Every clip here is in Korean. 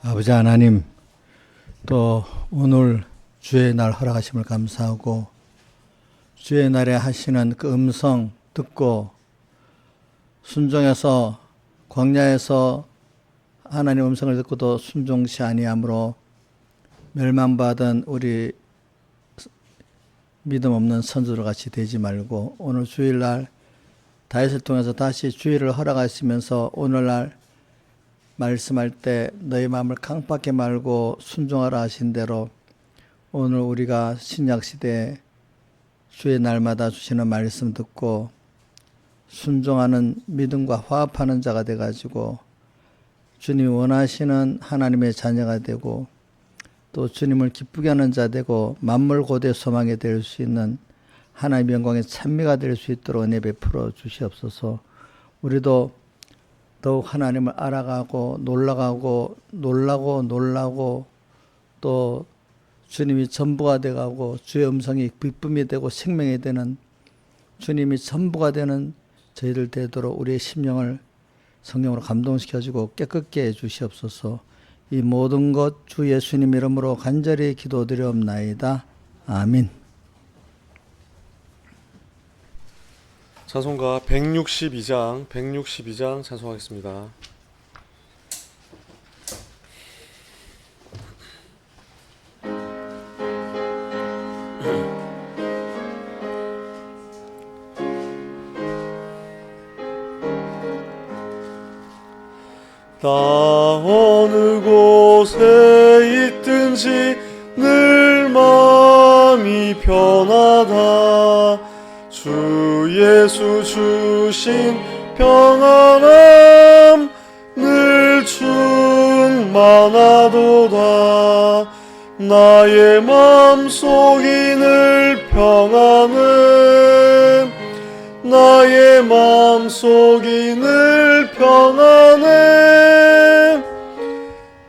아버지 하나님, 또 오늘 주의 날 허락하심을 감사하고 주의 날에 하시는 그 음성 듣고 순종해서 광야에서 하나님 음성을 듣고도 순종시 아니함으로 멸망받은 우리 믿음 없는 선조들 같이 되지 말고 오늘 주일날 다윗을 통해서 다시 주의를 허락하시면서 오늘날 말씀할 때 너희 마음을 강팍하게 말고 순종하라 하신 대로 오늘 우리가 신약시대에 주의 날마다 주시는 말씀 듣고 순종하는 믿음과 화합하는 자가 돼가지고 주님이 원하시는 하나님의 자녀가 되고 또 주님을 기쁘게 하는 자 되고 만물 고대 소망이 될 수 있는 하나님의 영광의 찬미가 될 수 있도록 은혜 베풀어 주시옵소서. 우리도 더욱 하나님을 알아가고 놀라고 또 주님이 전부가 되가고 주의 음성이 기쁨이 되고 생명이 되는 주님이 전부가 되는 저희들 되도록 우리의 심령을 성령으로 감동시켜주고 깨끗게 해주시옵소서. 이 모든 것 주 예수님 이름으로 간절히 기도드리옵나이다. 아멘. 찬송가 162장 찬송하겠습니다. 나 어느 곳에 있든지 늘 마음이 편하다. 주 예수 주신 평안함 늘 충만하도다. 나의 마음속이 늘 평안해. 나의 마음속이 늘 평안해.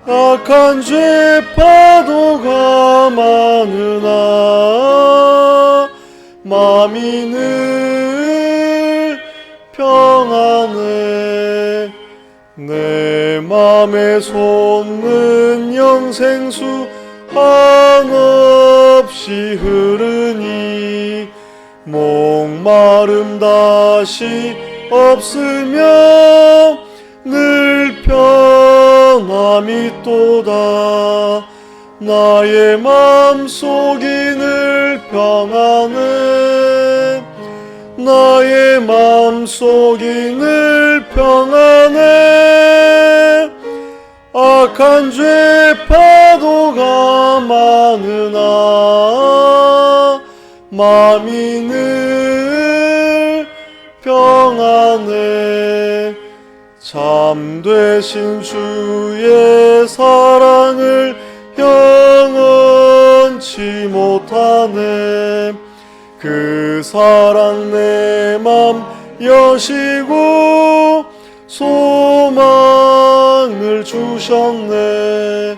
악한 죄 파도가 많으나 마음이 늘 평안해. 내 맘에 솟는 영생수 한없이 흐르니 목마름 다시 없으며 늘 편함이 또다. 나의 마음속이 늘 평안해. 나의 마음속이 늘 평안해. 악한 죄 파도가 많으나 마음이 늘 평안해. 참되신 주의 사랑을 영원치 못하네. 그 사랑 내 맘 여시고 소망을 주셨네.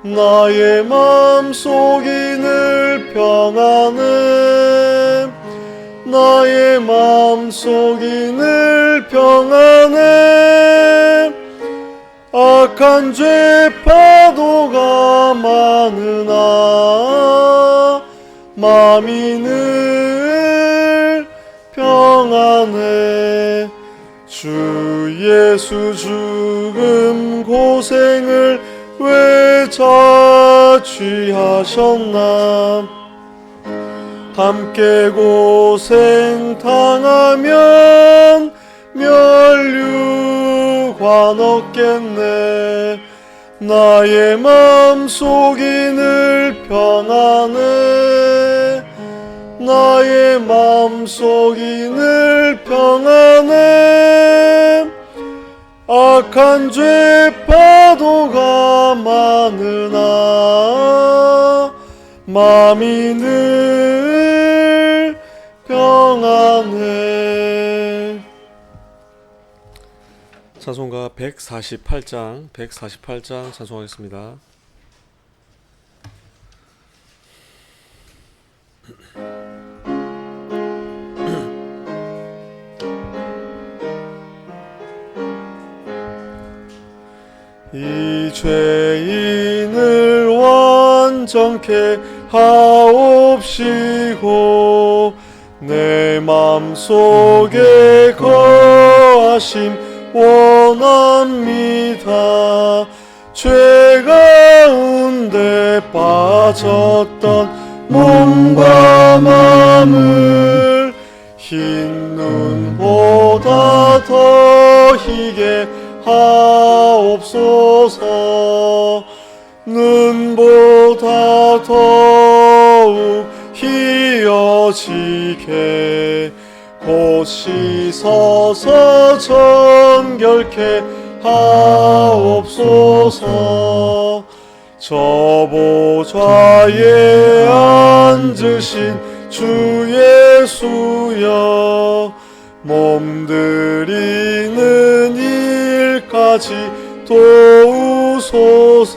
나의 마음속이 늘 평안해. 나의 마음속이 늘 평안해. 악한 죄 파도가 많으나 마음이 늘 평안해. 주 예수 죽음 고생을 왜 자취하셨나. 함께 고생 당하면 멸류관 얻겠네. 나의 마음속이 늘 평안해. 나의 마음속이 늘 평안해. 악한 죄 파도가 많으나 마음이 늘 평안해. 찬송가 148장 찬송하겠습니다. 이 죄인을 완전케 하옵시고 내 맘속에 거하심 원합니다. 죄 가운데 빠졌던 몸과 마음을 흰 눈보다 더 희게 하옵소서. 눈보다 더욱 희어지게 곧 씻어서 정결케 하옵소서. 저 보좌에 앉으신 주 예수여 몸드리는 일까지 도우소서.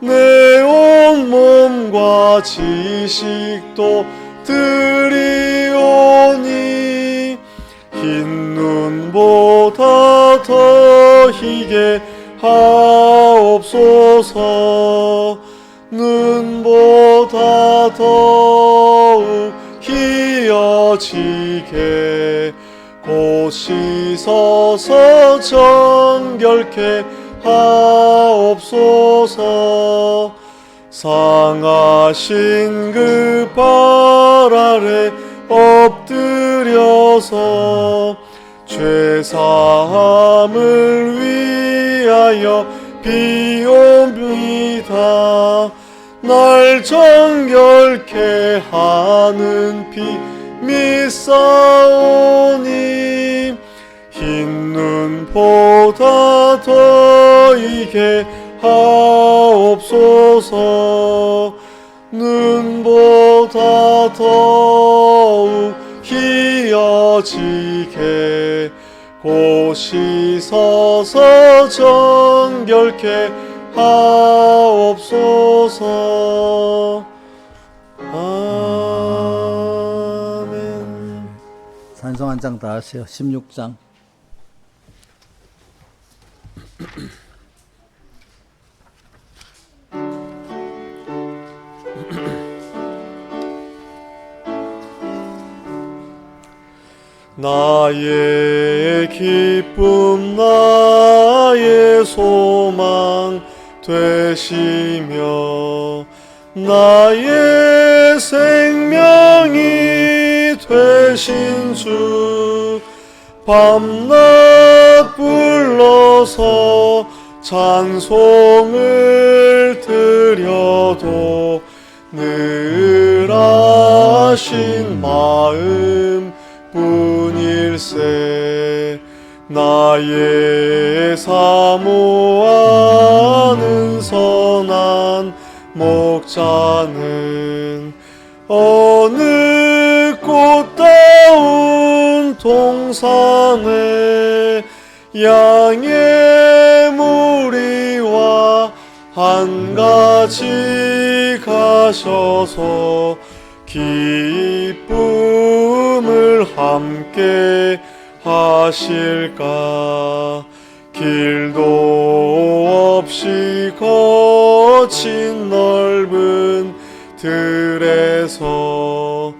내 온몸과 지식도 드리오니 흰 눈보다 더 희게 하옵소서. 눈보다 더욱 희어지게 곧 씻어서 정결케 하옵소서. 상하신 그 발 아래 엎드려서 죄사함을 위하여 비옵니다. 날 정결케 하는 피 믿사오니 흰 눈보다 더 이게 하옵소서. 눈보다 더욱 희어지게 곧 씻어서 정결케 하옵소서. 아멘. 찬송 한 장 더 하세요. 16장. 나의 기쁨 나의 소망 되시며 나의 생명이 되신 주 밤낮 불러서 찬송을 드려도 늘 하신 마음 뿐일세. 나의 사모하는 선한 목자는 어느 꽃다운 동산에 양의 무리와 한 가지 가셔서 기쁨을 함께 하실까. 길도 없이 거친 넓은 들에서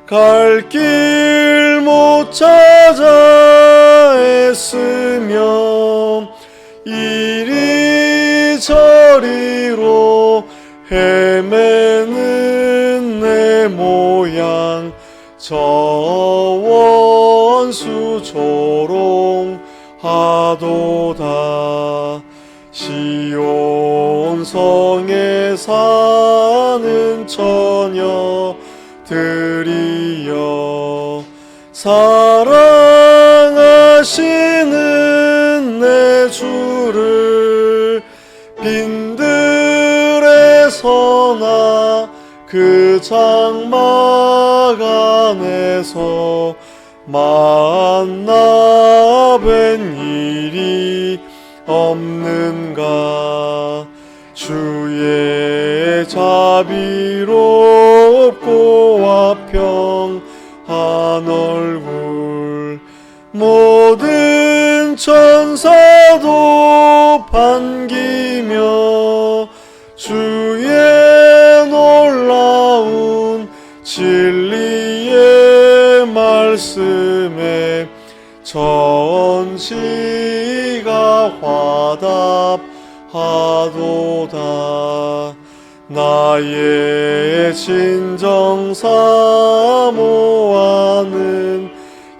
갈 길 못 찾아 애쓰며 이리저리로 헤매는 내 모양 저 원수 조롱하도다. 시온 성에 사는 처녀들이여 사랑하시는 내 주를 빈들에서나 그 장막 안에서 만나 뵌 일이 없는가. 주의 자비롭고 화평한 얼굴 모든 천사도 화답하도다. 나의 진정 사모하는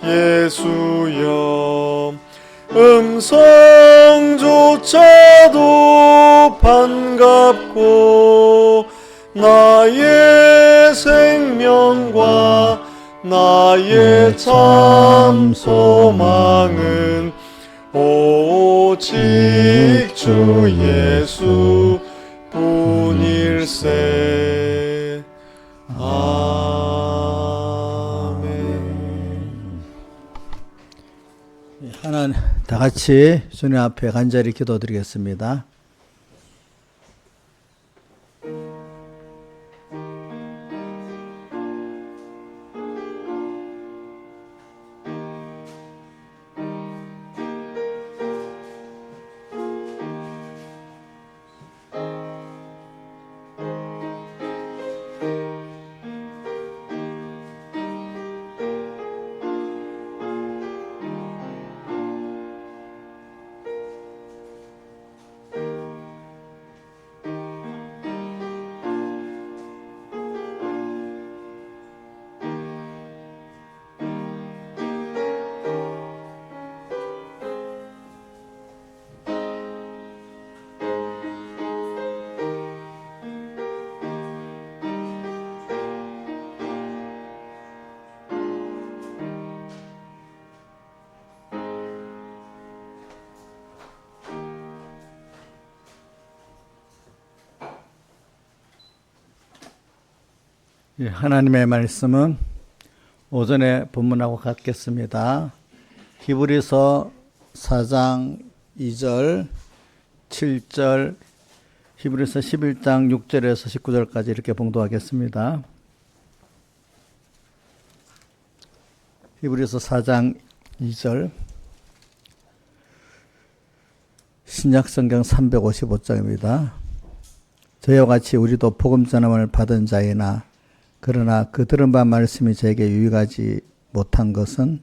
예수여, 음성조차도 반갑고 나의 생명과 나의 참 소망은 오직 주 예수 뿐일세. 아멘. 하나님, 다 같이 주님 앞에 간절히 기도드리겠습니다. 하나님의 말씀은 오전에 본문하고 같겠습니다. 히브리서 4장 2절, 7절, 히브리서 11장 6절에서 19절까지 이렇게 봉독하겠습니다. 히브리서 4장 2절, 신약성경 355장입니다. 저희와 같이 우리도 복음 전함을 받은 자이나 그러나 그 들은 바 말씀이 저에게 유익하지 못한 것은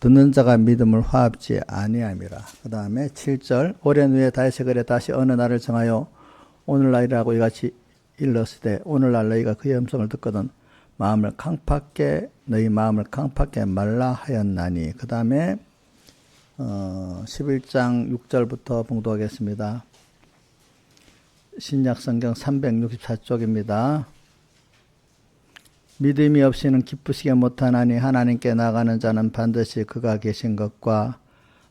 듣는 자가 믿음을 화합지 아니함이라. 그 다음에 7절, 오랜 후에 다시 그래 다시 어느 날을 정하여 오늘날이라고 이같이 일렀을 때 오늘날 너희가 그의 음성을 듣거든 너희 마음을 강팍게 말라 하였나니. 그 다음에 11장 6절부터 봉독하겠습니다. 신약성경 364쪽입니다. 믿음이 없이는 기쁘시게 못하나니 하나님께 나가는 자는 반드시 그가 계신 것과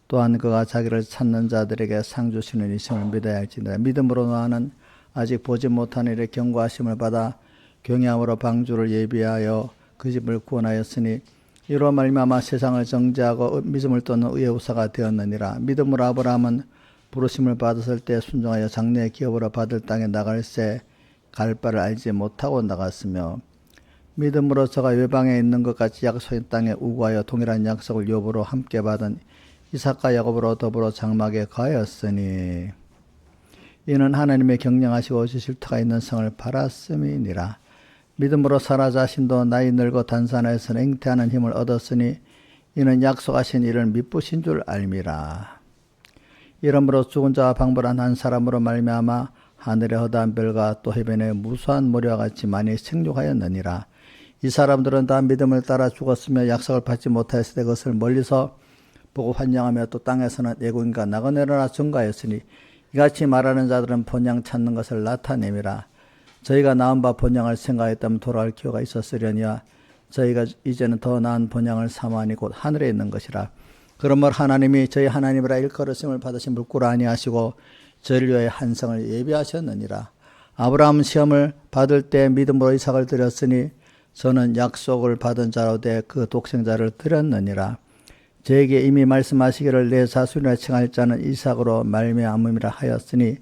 또한 그가 자기를 찾는 자들에게 상 주시는 이심을 믿어야 할지니라. 믿음으로 너는 아직 보지 못한 일에 경고하심을 받아 경외함으로 방주를 예비하여 그 집을 구원하였으니 이로 말미암아 세상을 정죄하고 믿음을 떠는 의의 후사가 되었느니라. 믿음으로 아브라함은 부르심을 받았을 때 순종하여 장래의 기업으로 받을 땅에 나갈새 갈 바를 알지 못하고 나갔으며 믿음으로 저가 외방에 있는 것 같이 약속의 땅에 우구하여 동일한 약속을 욥으로 함께 받은 이삭과 야곱으로 더불어 장막에 거하였으니 이는 하나님의 경영하시고 주실 터가 있는 성을 바랐음이니라. 믿음으로 사라 자신도 나이 늙어 단산하여서 잉태하는 힘을 얻었으니 이는 약속하신 이를 미쁘신 줄 알미라. 이러므로 죽은 자와 방불한 한 사람으로 말미암아 하늘의 허다한 별과 또 해변의 무수한 모래와 같이 많이 생육하였느니라. 이 사람들은 다 믿음을 따라 죽었으며 약속을 받지 못하였을 때 그것을 멀리서 보고 환영하며 또 땅에서는 애국인과 나그네로나 증가하였으니 이같이 말하는 자들은 본향 찾는 것을 나타내미라. 저희가 나은 바 본향을 생각했다면 돌아올 기회가 있었으려니와 저희가 이제는 더 나은 본향을 사모하니 곧 하늘에 있는 것이라. 그러므로 하나님이 저희 하나님이라 일컬으심을 받으신 물꾸라 아니하시고 저희를 위하여 한 성을 예비하셨느니라. 아브라함 시험을 받을 때 믿음으로 이삭을 드렸으니 저는 약속을 받은 자로 돼 그 독생자를 드렸느니라. 저에게 이미 말씀하시기를 내 자손이라 칭할 자는 이삭으로 말미암음이라 하였으니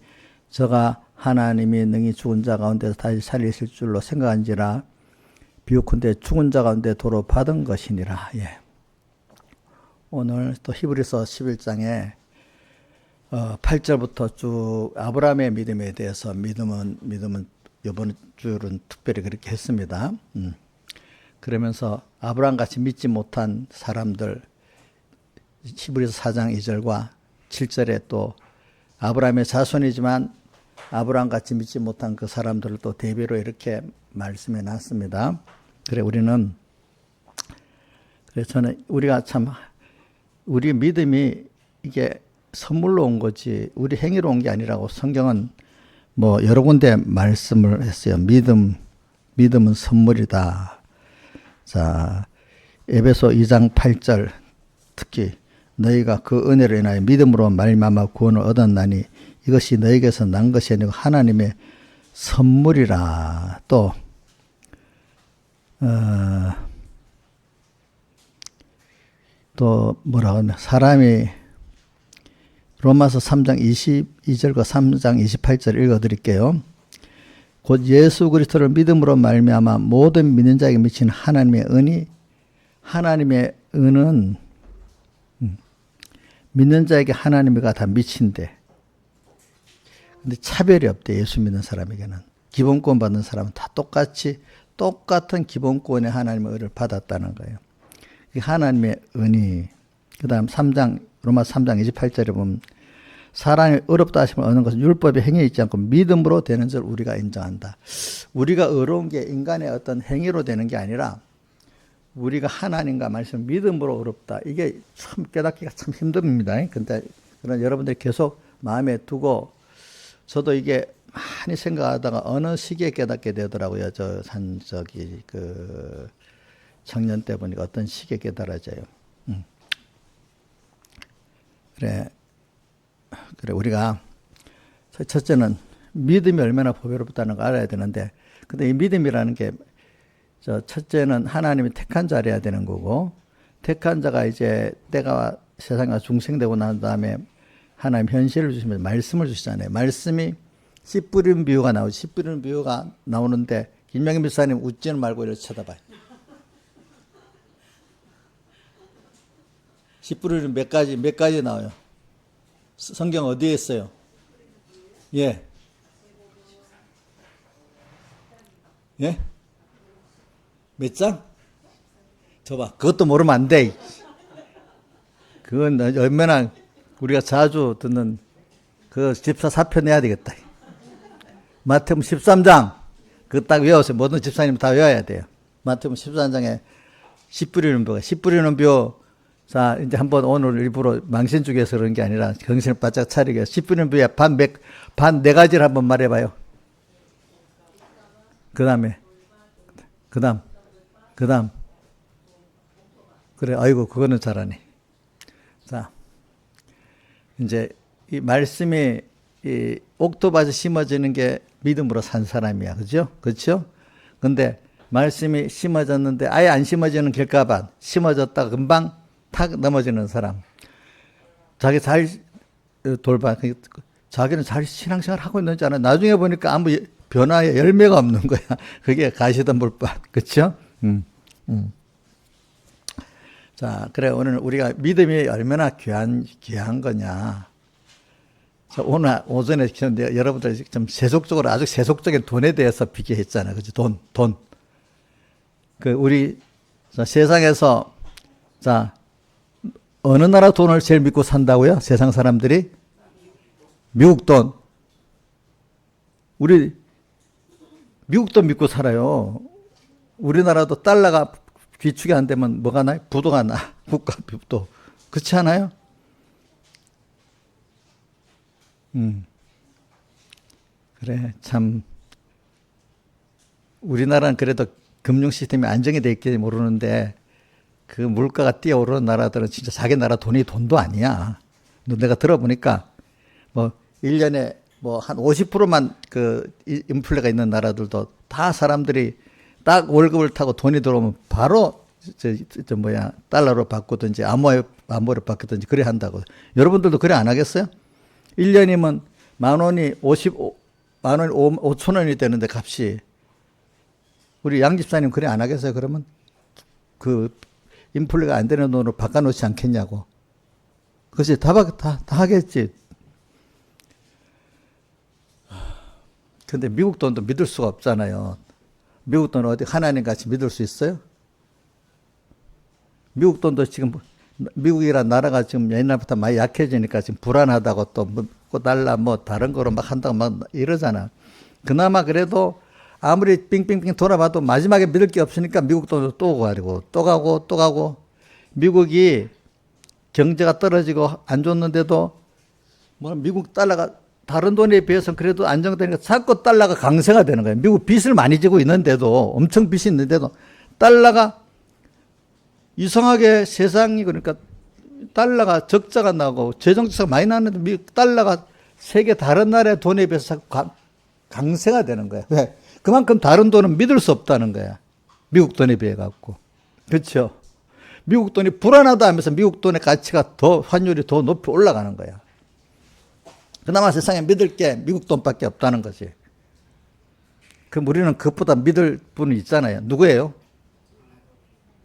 저가 하나님이 능히 죽은 자 가운데서 다시 살리실 줄로 생각한지라. 비유컨대 죽은 자 가운데 도로 받은 것이니라. 예. 오늘 또 히브리서 11장에 8절부터 쭉 아브라함의 믿음에 대해서 믿음은 이번 주는 특별히 그렇게 했습니다. 그러면서 아브라함같이 믿지 못한 사람들 히브리서 4장 2절과 7절에 또 아브라함의 자손이지만 아브라함같이 믿지 못한 그 사람들을 또 대비로 이렇게 말씀해 놨습니다. 그래 우리는 그래서 저는 우리가 참 우리 믿음이 이게 선물로 온 거지 우리 행위로 온 게 아니라고 성경은 뭐 여러 군데 말씀을 했어요. 믿음은 선물이다. 자, 에베소 2장 8절 특히 너희가 그 은혜로 인하여 믿음으로 말미암아 구원을 얻었나니 이것이 너희에게서 난 것이 아니고 하나님의 선물이라. 또 뭐라고 하냐 사람이 로마서 3장 22절과 3장 28절 읽어드릴게요. 곧 예수 그리스도를 믿음으로 말미암아 모든 믿는 자에게 미치는 하나님의 은이 하나님의 은은 믿는 자에게 하나님이가 다 미친대. 근데 차별이 없대. 예수 믿는 사람에게는. 기본권 받는 사람은 다 똑같은 기본권의 하나님의 은을 받았다는 거예요. 하나님의 은이 그 다음 로마 3장 28절에 보면 사람이 어렵다 하심을 얻는 것은 율법의 행위에 있지 않고 믿음으로 되는 줄 우리가 인정한다. 우리가 어려운 게 인간의 어떤 행위로 되는 게 아니라 우리가 하나님과 말씀 믿음으로 어렵다. 이게 참 깨닫기가 참 힘듭니다. 근데 그런 여러분들이 계속 마음에 두고 저도 이게 많이 생각하다가 어느 시기에 깨닫게 되더라고요. 그 청년 때 보니까 어떤 시기에 깨달아져요. 그래 우리가 첫째는 믿음이 얼마나 보배롭다는 걸 알아야 되는데 근데 이 믿음이라는 게 첫째는 하나님이 택한 자라야 되는 거고 택한 자가 이제 때가 세상에 중생되고 난 다음에 하나님 현실을 주시면 말씀을 주시잖아요. 말씀이 씨 뿌리는 비유가 나오죠. 씨 뿌리는 비유가 나오는데 김명희 목사님 웃지는 말고 이렇게 쳐다봐요. 씨 뿌리는 몇 가지 나와요. 성경 어디에 있어요? 예. 예? 몇 장? 저봐. 그것도 모르면 안 돼. 그건 얼마나 우리가 자주 듣는 그 집사 사표 내야 되겠다. 마태복음 13장. 그거 딱 외우세요. 모든 집사님 다 외워야 돼요. 마태복음 13장에 씨 뿌리는 뷰. 씨 뿌리는 뷰. 자, 이제 한번 오늘 일부러 망신 주기 위해서 그런 게 아니라 정신을 바짝 차리게 위해서 씨 뿌리는 뷰에 반 네 가지를 한번 말해봐요. 그 다음. 그래, 아이고, 그거는 잘하네. 자, 이제 이 말씀이 이 옥토밭에 심어지는 게 믿음으로 산 사람이야. 그죠? 그렇죠? 근데 말씀이 심어졌는데 아예 안 심어지는 길가밭, 심어졌다가 금방 탁 넘어지는 사람. 자기 잘 돌봐. 자기는 잘 신앙생활 하고 있는지 않아. 나중에 보니까 아무 변화에 열매가 없는 거야. 그게 가시덤불밭. 그렇죠? 자, 그래 오늘 우리가 믿음이 얼마나 귀한 거냐. 오늘 오전에 여러분들 좀 아주 세속적인 돈에 대해서 비교했잖아요. 그죠? 돈. 우리 세상에서 어느 나라 돈을 제일 믿고 산다고요? 세상 사람들이? 미국 돈. 우리 미국 돈 믿고 살아요. 우리나라도 달러가 비축이 안 되면 뭐가 나요? 부도가 나. 국가 부도. 그렇지 않아요? 그래, 참. 우리나라는 그래도 금융 시스템이 안정이 돼 있기 모르는데 그 물가가 뛰어오르는 나라들은 진짜 자기 나라 돈도 아니야. 내가 들어보니까 뭐 1년에 뭐 한 50%만 그 인플레가 있는 나라들도 다 사람들이 딱 월급을 타고 돈이 들어오면 바로 달러로 바꾸든지 암호로 바꾸든지 그래 한다고. 여러분들도 그래 안 하겠어요? 1년이면 만 원이 5천 원이 되는데 값이. 우리 양 집사님 그래 안 하겠어요? 그러면 그 인플레가 안 되는 돈으로 바꿔놓지 않겠냐고. 그렇지. 다 하겠지. 근데 미국 돈도 믿을 수가 없잖아요. 미국 돈은 어디 하나님 같이 믿을 수 있어요? 미국 돈도 지금 미국이란 나라가 지금 옛날부터 많이 약해지니까 지금 불안하다고 또 묻고 달라 뭐 다른 거로 막 한다고 막 이러잖아. 그나마 그래도 아무리 빙빙빙 돌아봐도 마지막에 믿을 게 없으니까 미국 돈으로 또 가고 또 가고 또 가고. 미국이 경제가 떨어지고 안 좋는데도 뭐 미국 달러가 다른 돈에 비해서 그래도 안정되니까 자꾸 달러가 강세가 되는 거예요. 미국 빚을 많이 지고 있는데도 엄청 빚이 있는데도 달러가 이상하게 세상이 그러니까 달러가 적자가 나고 재정적자가 많이 나는데 미국 달러가 세계 다른 나라의 돈에 비해서 자꾸 강세가 되는 거야. 왜? 그만큼 다른 돈은 믿을 수 없다는 거야. 미국 돈에 비해 갖고. 그렇죠? 미국 돈이 불안하다 하면서 미국 돈의 가치가 더 환율이 더 높이 올라가는 거야. 그나마 세상에 믿을 게 미국 돈밖에 없다는 거지. 그럼 우리는 그것보다 믿을 분이 있잖아요. 누구예요?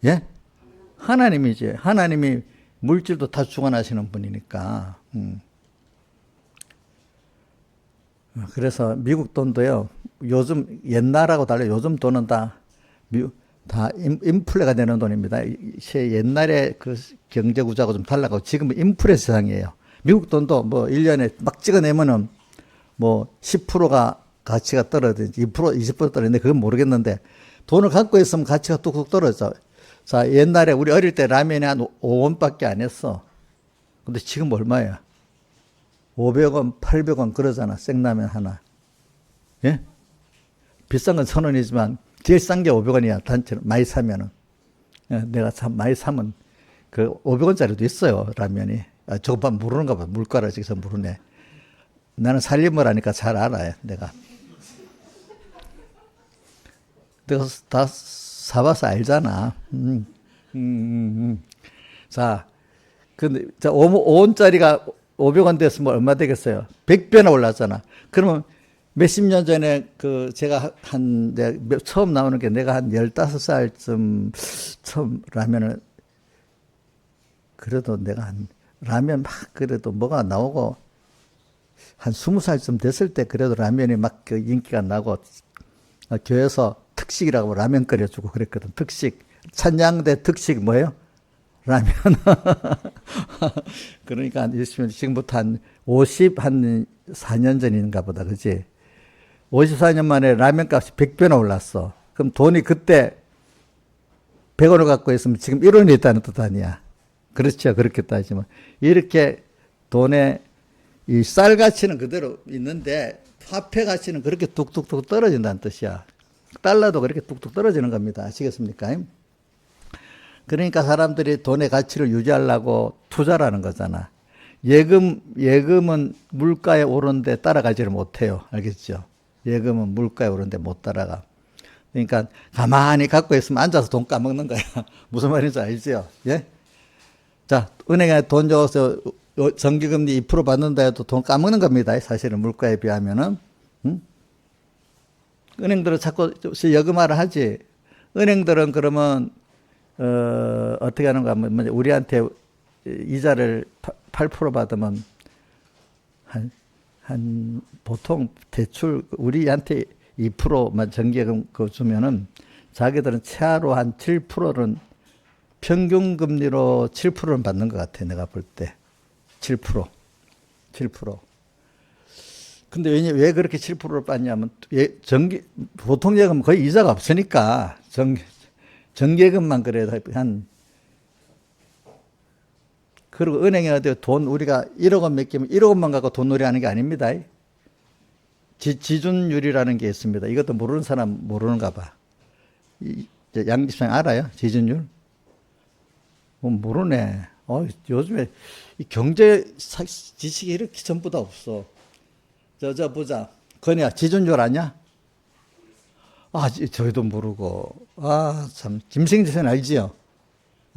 예? 하나님이지. 하나님이 물질도 다 주관하시는 분이니까. 그래서 미국 돈도요. 요즘 옛날하고 달라요. 요즘 돈은 다 인플레가 되는 돈입니다. 옛날에 그 경제 구조하고 좀 달라고 지금은 인플레 세상이에요. 미국 돈도 뭐 1년에 막 찍어내면은 뭐 10%가 가치가 떨어지지 2%, 20% 떨어지는데 그건 모르겠는데 돈을 갖고 있으면 가치가 뚝뚝 떨어져. 자, 옛날에 우리 어릴 때 라면이 한 5원밖에 안 했어. 근데 지금 얼마야? 500원, 800원 그러잖아. 생라면 하나. 예? 비싼 건 1,000원이지만 제일 싼 게 500원이야. 단체로 많이 사면은. 내가 참 많이 사면 그 500원짜리도 있어요. 라면이. 저것만 모르는가 봐. 물가를 지금 모르네. 나는 살림을 하니까 잘 알아요. 내가 다 사봐서 알잖아. 자, 근데 5원짜리가 500원 됐으면 얼마 되겠어요? 100배나 올랐잖아. 그러면 몇십 년 전에 제가 처음 나오는 게 내가 한 15살쯤 처음 라면을 그래도 내가 라면 막 그래도 뭐가 나오고 한 20살쯤 됐을 때 그래도 라면이 막 인기가 나고 교회에서 특식이라고 라면 끓여주고 그랬거든. 특식. 찬양대 특식 뭐예요? 라면. 그러니까 지금부터 한 4년 전인가 보다. 그지? 54년 만에 라면 값이 100배나 올랐어. 그럼 돈이 그때 100원을 갖고 있으면 지금 1원이 있다는 뜻 아니야. 그렇죠. 그렇게 따지면. 이렇게 돈의 이 쌀 가치는 그대로 있는데 화폐 가치는 그렇게 뚝뚝뚝 떨어진다는 뜻이야. 달러도 그렇게 뚝뚝 떨어지는 겁니다. 아시겠습니까? 그러니까 사람들이 돈의 가치를 유지하려고 투자라는 거잖아. 예금은 물가에 오르는데 따라가지를 못해요. 알겠죠? 예금은 물가에 오르는데 못 따라가. 그러니까 가만히 갖고 있으면 앉아서 돈 까먹는 거야. 무슨 말인지 알죠? 예? 자, 은행에 돈 줘서 정기금리 2% 받는다 해도 돈 까먹는 겁니다. 사실은 물가에 비하면은. 은행들은 자꾸 여금하라 하지. 은행들은 그러면 어떻게 하는가 하면 우리한테 이자를 8% 받으면 한 보통 대출 우리한테 2%만 정기금 그거 주면은 자기들은 최하로 한 7%는 평균 금리로 7%는 받는 것 같아. 내가 볼 때 7%. 근데 왜 그렇게 7%를 받냐면 보통 예금은 거의 이자가 없으니까 정기예금만 그래도 그리고 은행에 어디 돈 우리가 1억 원 맡기면 1억 원만 갖고 돈 놀이하는 게 아닙니다. 지준율이라는 게 있습니다. 이것도 모르는 사람 모르는가 봐. 양 집사님 알아요? 지준율? 모르네. 요즘에 이 경제 지식이 이렇게 전부 다 없어. 보자. 건이야, 지준율 아냐? 저희도 모르고. 참. 김성기 지사님 알지요?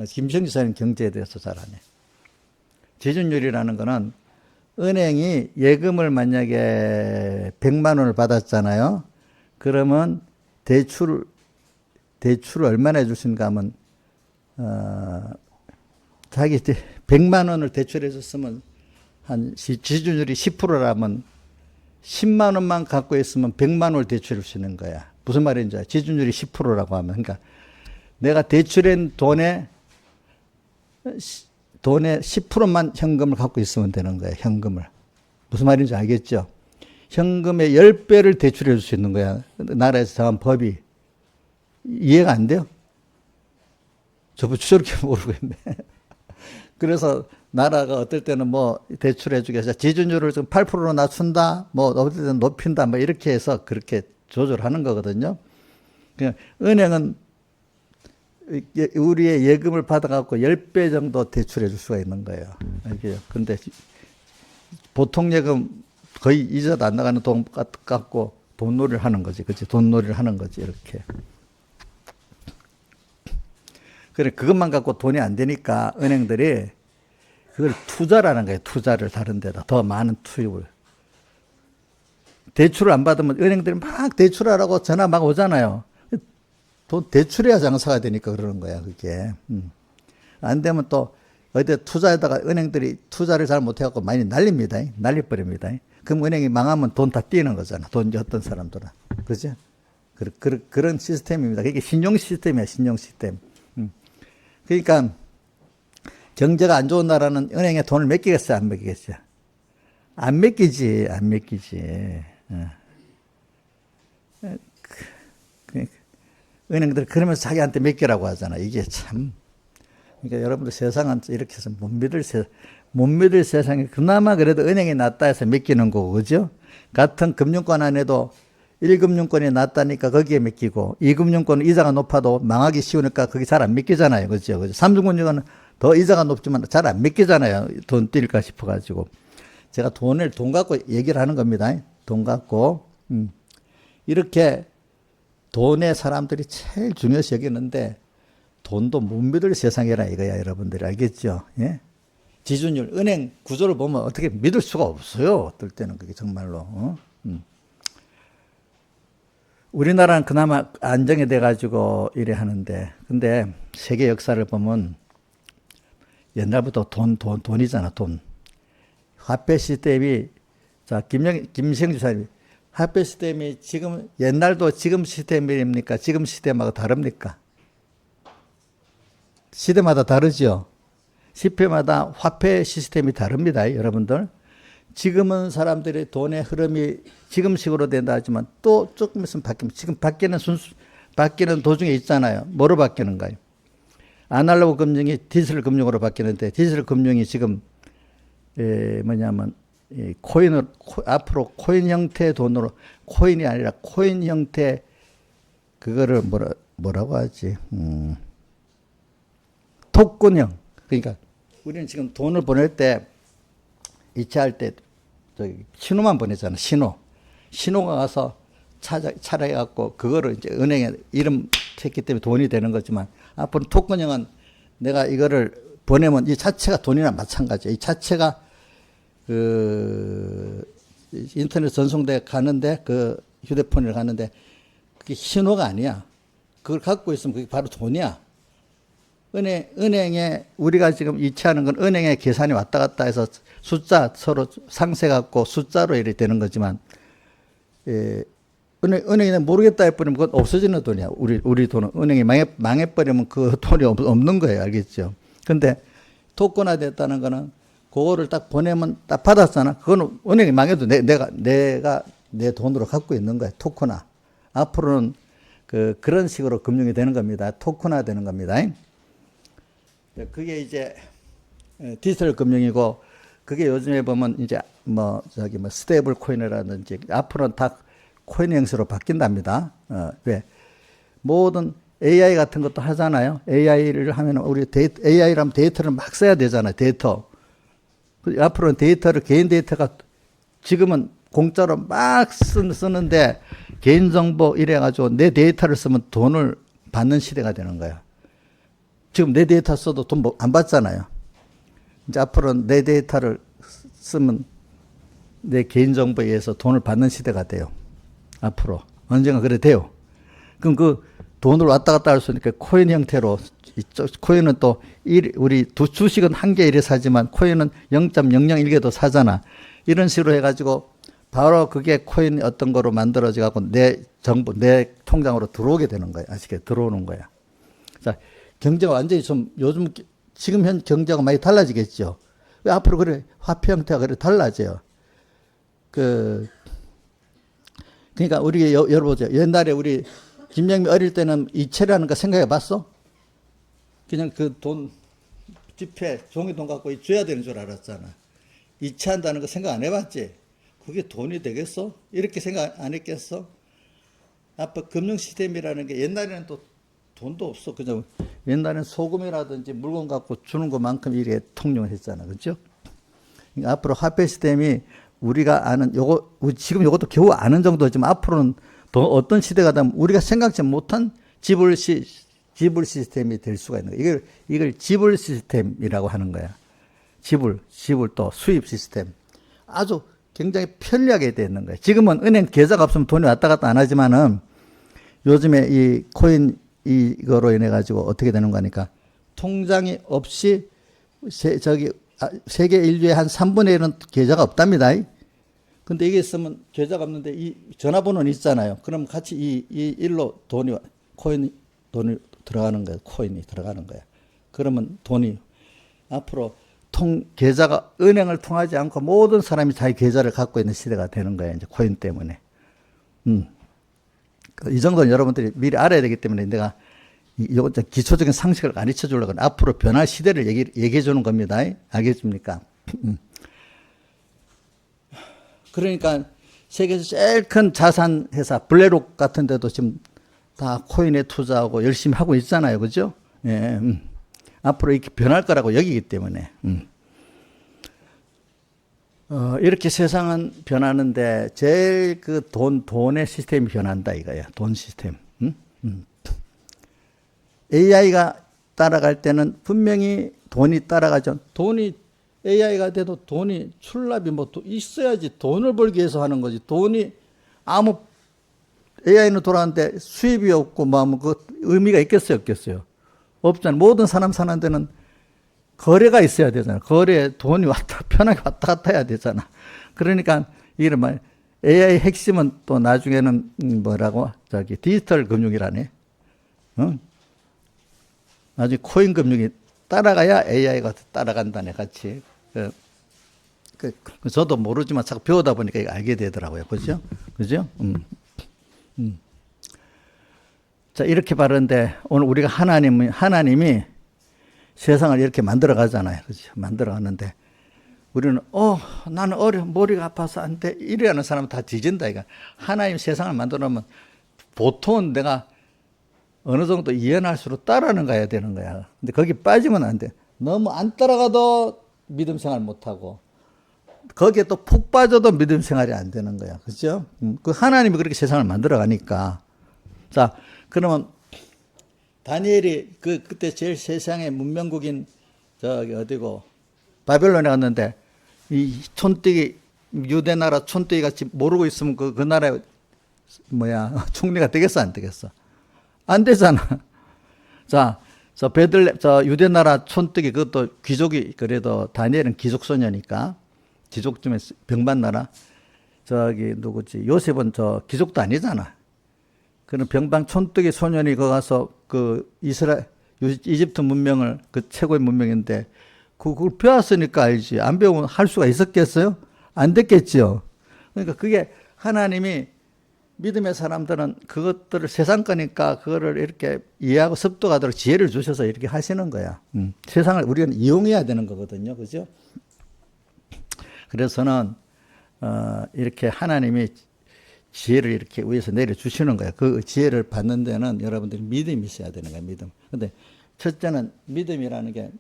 김성기 지사님 경제에 대해서 잘 아네. 지준율이라는 거는 은행이 예금을 만약에 100만 원을 받았잖아요. 그러면 대출을 얼마나 해줄 수 있는가 하면, 자기 100만 원을 대출해 줬으면 지준율이 10%라면 10만 원만 갖고 있으면 100만 원을 대출할 수 있는 거야. 무슨 말인지 알죠? 지준율이 10%라고 하면. 그러니까 내가 대출한 돈에 돈의 10%만 현금을 갖고 있으면 되는 거예요. 현금을. 무슨 말인지 알겠죠? 현금의 10배를 대출해 줄 수 있는 거야. 나라에서 정한 법이. 이해가 안 돼요? 저도 저렇게 모르겠네. 그래서 나라가 어떨 때는 뭐 대출해 주기 위해서 지준율을 좀 8%로 낮춘다, 뭐 어떨 때는 높인다, 뭐 이렇게 해서 그렇게 조절하는 거거든요. 그냥 은행은 우리의 예금을 받아갖고 10배 정도 대출해 줄 수가 있는 거예요. 이게 근데 보통 예금 거의 이자도 안 나가는 돈 갖고 돈놀이를 하는 거지. 그치? 돈놀이를 하는 거지. 이렇게. 그래, 그것만 갖고 돈이 안 되니까 은행들이 그걸 투자라는 거예요. 투자를 다른 데다. 더 많은 투입을. 대출을 안 받으면 은행들이 막 대출하라고 전화 막 오잖아요. 돈 대출해야 장사가 되니까 그러는 거야, 그게. 안 되면 또 어디 투자에다가 은행들이 투자를 잘 못해갖고 많이 날립니다. 날려버립니다. 그럼 은행이 망하면 돈 다 띄는 거잖아. 돈 어떤 사람들은. 그죠? 그런 시스템입니다. 그게 신용 시스템이야, 신용 시스템. 그러니까 경제가 안 좋은 나라는 은행에 돈을 맡기겠어요, 안 맡기겠어요? 안 맡기지, 안 맡기지. 은행들 그러면서 자기한테 맡기라고 하잖아. 이게 참. 그러니까 여러분들 세상은 이렇게 해서 못 믿을 세상에 그나마 그래도 은행이 낫다 해서 맡기는 거고, 그죠? 같은 금융권 안에도 1금융권이 낫다니까 거기에 맡기고 2금융권은 이자가 높아도 망하기 쉬우니까 거기 잘 안 맡기잖아요. 그죠? 3금융권은 더 이자가 높지만 잘 안 맡기잖아요. 돈 뛸까 싶어가지고. 제가 돈 갖고 얘기를 하는 겁니다. 돈 갖고. 이렇게 돈에 사람들이 제일 중요시 여기는데 돈도 못 믿을 세상이라 이거야, 여러분들이. 알겠죠? 예? 지준율, 은행 구조를 보면 어떻게 믿을 수가 없어요. 어떨 때는 그게 정말로. 우리나라는 그나마 안정이 돼가지고 이래 하는데, 근데 세계 역사를 보면 옛날부터 돈이잖아, 돈. 화폐 시스템이, 자, 김생주 사님이, 화폐 시스템이 지금, 옛날도 지금 시스템입니까? 지금 시스템하고 다릅니까? 시대마다 다르죠? 시대마다 화폐 시스템이 다릅니다, 여러분들. 지금은 사람들의 돈의 흐름이 지금식으로 된다 하지만 또 조금 있으면 바뀝니다. 지금 바뀌는 도중에 있잖아요. 뭐로 바뀌는가요? 아날로그 금융이 디지털 금융으로 바뀌는데 디지털 금융이 지금 뭐냐면 앞으로 코인 형태의 돈으로 코인이 아니라 코인 형태 그거를 뭐라고 하지? 토큰형. 그러니까 우리는 지금 돈을 보낼 때 이체할 때 신호만 보내잖아. 신호가 가서 찾아갖고 그거를 이제 은행에 이름 했기 때문에 돈이 되는 거지만 앞으로 토큰형은 내가 이거를 보내면 이 자체가 돈이나 마찬가지야. 이 자체가 인터넷 전송돼 가는데 그 휴대폰을 가는데 그게 신호가 아니야. 그걸 갖고 있으면 그게 바로 돈이야. 은행에 우리가 지금 이체하는 건 은행에 계산이 왔다 갔다 해서 숫자 서로 상세 갖고 숫자로 이렇게 되는 거지만 은행이 모르겠다 해버리면 그건 없어지는 돈이야. 우리 돈은 은행이 망해버리면 그 돈이 없는 거예요. 알겠죠? 근데 토큰화 됐다는 거는 그거를 딱 보내면 딱 받았잖아. 그거는 은행이 망해도 내가 내 돈으로 갖고 있는 거야. 토큰화. 앞으로는 그런 식으로 금융이 되는 겁니다. 토큰화 되는 겁니다. 그게 이제 디지털 금융이고 그게 요즘에 보면 이제 스테이블 코인이라든지 앞으로는 다 코인 형식으로 바뀐답니다. 왜? 모든 AI 같은 것도 하잖아요. AI를 하면 AI라면 데이터를 막 써야 되잖아요. 데이터. 앞으로는 개인 데이터가 지금은 공짜로 막 쓰는데 개인정보 이래가지고 내 데이터를 쓰면 돈을 받는 시대가 되는 거야. 지금 내 데이터 써도 돈 안 받잖아요. 이제 앞으로는 내 데이터를 쓰면 내 개인정보에 의해서 돈을 받는 시대가 돼요. 앞으로. 언젠가 그래 돼요. 그럼 그 돈을 왔다 갔다 할 수 있으니까 코인 형태로, 코인은 또 우리 주식은 1개 1에 사지만 코인은 0.001개도 사잖아. 이런 식으로 해가지고 바로 그게 코인 어떤 거로 만들어져가지고 내 통장으로 들어오게 되는 거야. 아시겠죠? 들어오는 거야. 자, 경제가 완전히 좀 요즘 지금 현 경제가 많이 달라지겠죠. 앞으로 그래 화폐 형태가 그래 달라져요. 그러니까 우리 여러분 옛날에 우리 김영미 어릴 때는 이체라는 거 생각해 봤어? 그냥 그 돈 지폐 종이돈 갖고 줘야 되는 줄 알았잖아. 이체한다는 거 생각 안 해봤지? 그게 돈이 되겠어? 이렇게 생각 안 했겠어? 아빠 금융 시스템이라는 게 옛날에는 또 돈도 없어. 그죠? 옛날에는 소금이라든지 물건 갖고 주는 것만큼 이렇게 통용을 했잖아. 그죠? 그러니까 앞으로 화폐 시스템이 우리가 아는 지금 요것도 겨우 아는 정도지만 앞으로는 더 어떤 시대가 되면 우리가 생각지 못한 지불 시스템이 될 수가 있는 거야. 이걸 지불 시스템이라고 하는 거야. 지불 또 수입 시스템. 아주 굉장히 편리하게 되는 거예요. 지금은 은행 계좌가 없으면 돈이 왔다 갔다 안 하지만은 요즘에 이 코인 이거로 인해 가지고 어떻게 되는 거니까 통장이 없이 세계 인류의 한 3분의 1은 계좌가 없답니다. 근데 이게 있으면 계좌가 없는데 이 전화번호는 있잖아요. 그럼 같이 이 일로 돈이 들어가는 거예요. 코인이 들어가는 거예요. 그러면 돈이 앞으로 계좌가 은행을 통하지 않고 모든 사람이 자기 계좌를 갖고 있는 시대가 되는 거예요. 이제 코인 때문에. 이 정도는 여러분들이 미리 알아야 되기 때문에 내가 이거 기초적인 상식을 가르쳐 주려고 앞으로 변할 시대를 얘기해 주는 겁니다. 알겠습니까? 그러니까 세계에서 제일 큰 자산 회사 블랙록 같은 데도 지금 다 코인에 투자하고 열심히 하고 있잖아요. 그죠? 예, 앞으로 이렇게 변할 거라고 여기기 때문에. 이렇게 세상은 변하는데 제일 그 돈의 시스템이 변한다 이거야. 돈 시스템. AI가 따라갈 때는 분명히 돈이 따라가죠. AI가 돼도 돈이 출납이 있어야지. 돈을 벌기 위해서 하는 거지. 돈이 AI는 돌아가는데 수입이 없고 그 의미가 있겠어요, 없겠어요? 없잖아요. 모든 사람 사는 데는 거래가 있어야 되잖아. 돈이 편하게 왔다 갔다 해야 되잖아. 그러니까 이런 AI 핵심은 또 나중에는 디지털 금융이라네. 나중에 코인 금융이 따라가야 AI가 따라간다네, 같이. 저도 모르지만 자꾸 배우다 보니까 이거 알게 되더라고요. 그죠? 그죠? 자, 이렇게 바르는데 오늘 우리가 하나님이 세상을 이렇게 만들어 가잖아요. 그죠? 만들어 가는데 우리는 나는 머리가 아파서 안 돼. 이래하는 사람은 다 뒤진다 이거. 하나님 세상을 만들어 놓으면 보통은 내가 어느 정도 이해할수록 따라는 가야 되는 거야. 근데 거기 빠지면 안 돼. 너무 안 따라가도 믿음 생활 못 하고 거기에 또 푹 빠져도 믿음 생활이 안 되는 거야. 그죠? 그 하나님이 그렇게 세상을 만들어 가니까. 자, 그러면 다니엘이 그때 제일 세상의 문명국인 어디고 바벨론에 갔는데 이 촌뜨기 유대 나라 촌뜨기 같이 모르고 있으면 그 나라의 총리가 되겠어 안 되겠어? 안 되잖아. 자, 유대 나라 촌뜨기 그것도 귀족이 그래도 다니엘은 귀족 소녀니까 귀족 중에 병만 나라 누구지 요셉은 귀족도 아니잖아. 그런 병방 촌뜨기 소년이 거 가서 이집트 문명을 최고의 문명인데 그걸 배웠으니까 알지. 안 배우면 할 수가 있었겠어요? 안 됐겠죠. 그러니까 그게 하나님이 믿음의 사람들은 그것들을 세상 거니까 그거를 이렇게 이해하고 습득하도록 지혜를 주셔서 이렇게 하시는 거야. 세상을 우리는 이용해야 되는 거거든요. 그죠? 그래서는 이렇게 하나님이 지혜를 이렇게 위에서 내려주시는 거야. 그 지혜를 받는 데는 여러분들이 믿음이 있어야 되는 거야. 믿음. 근데 첫째는 믿음이라는 게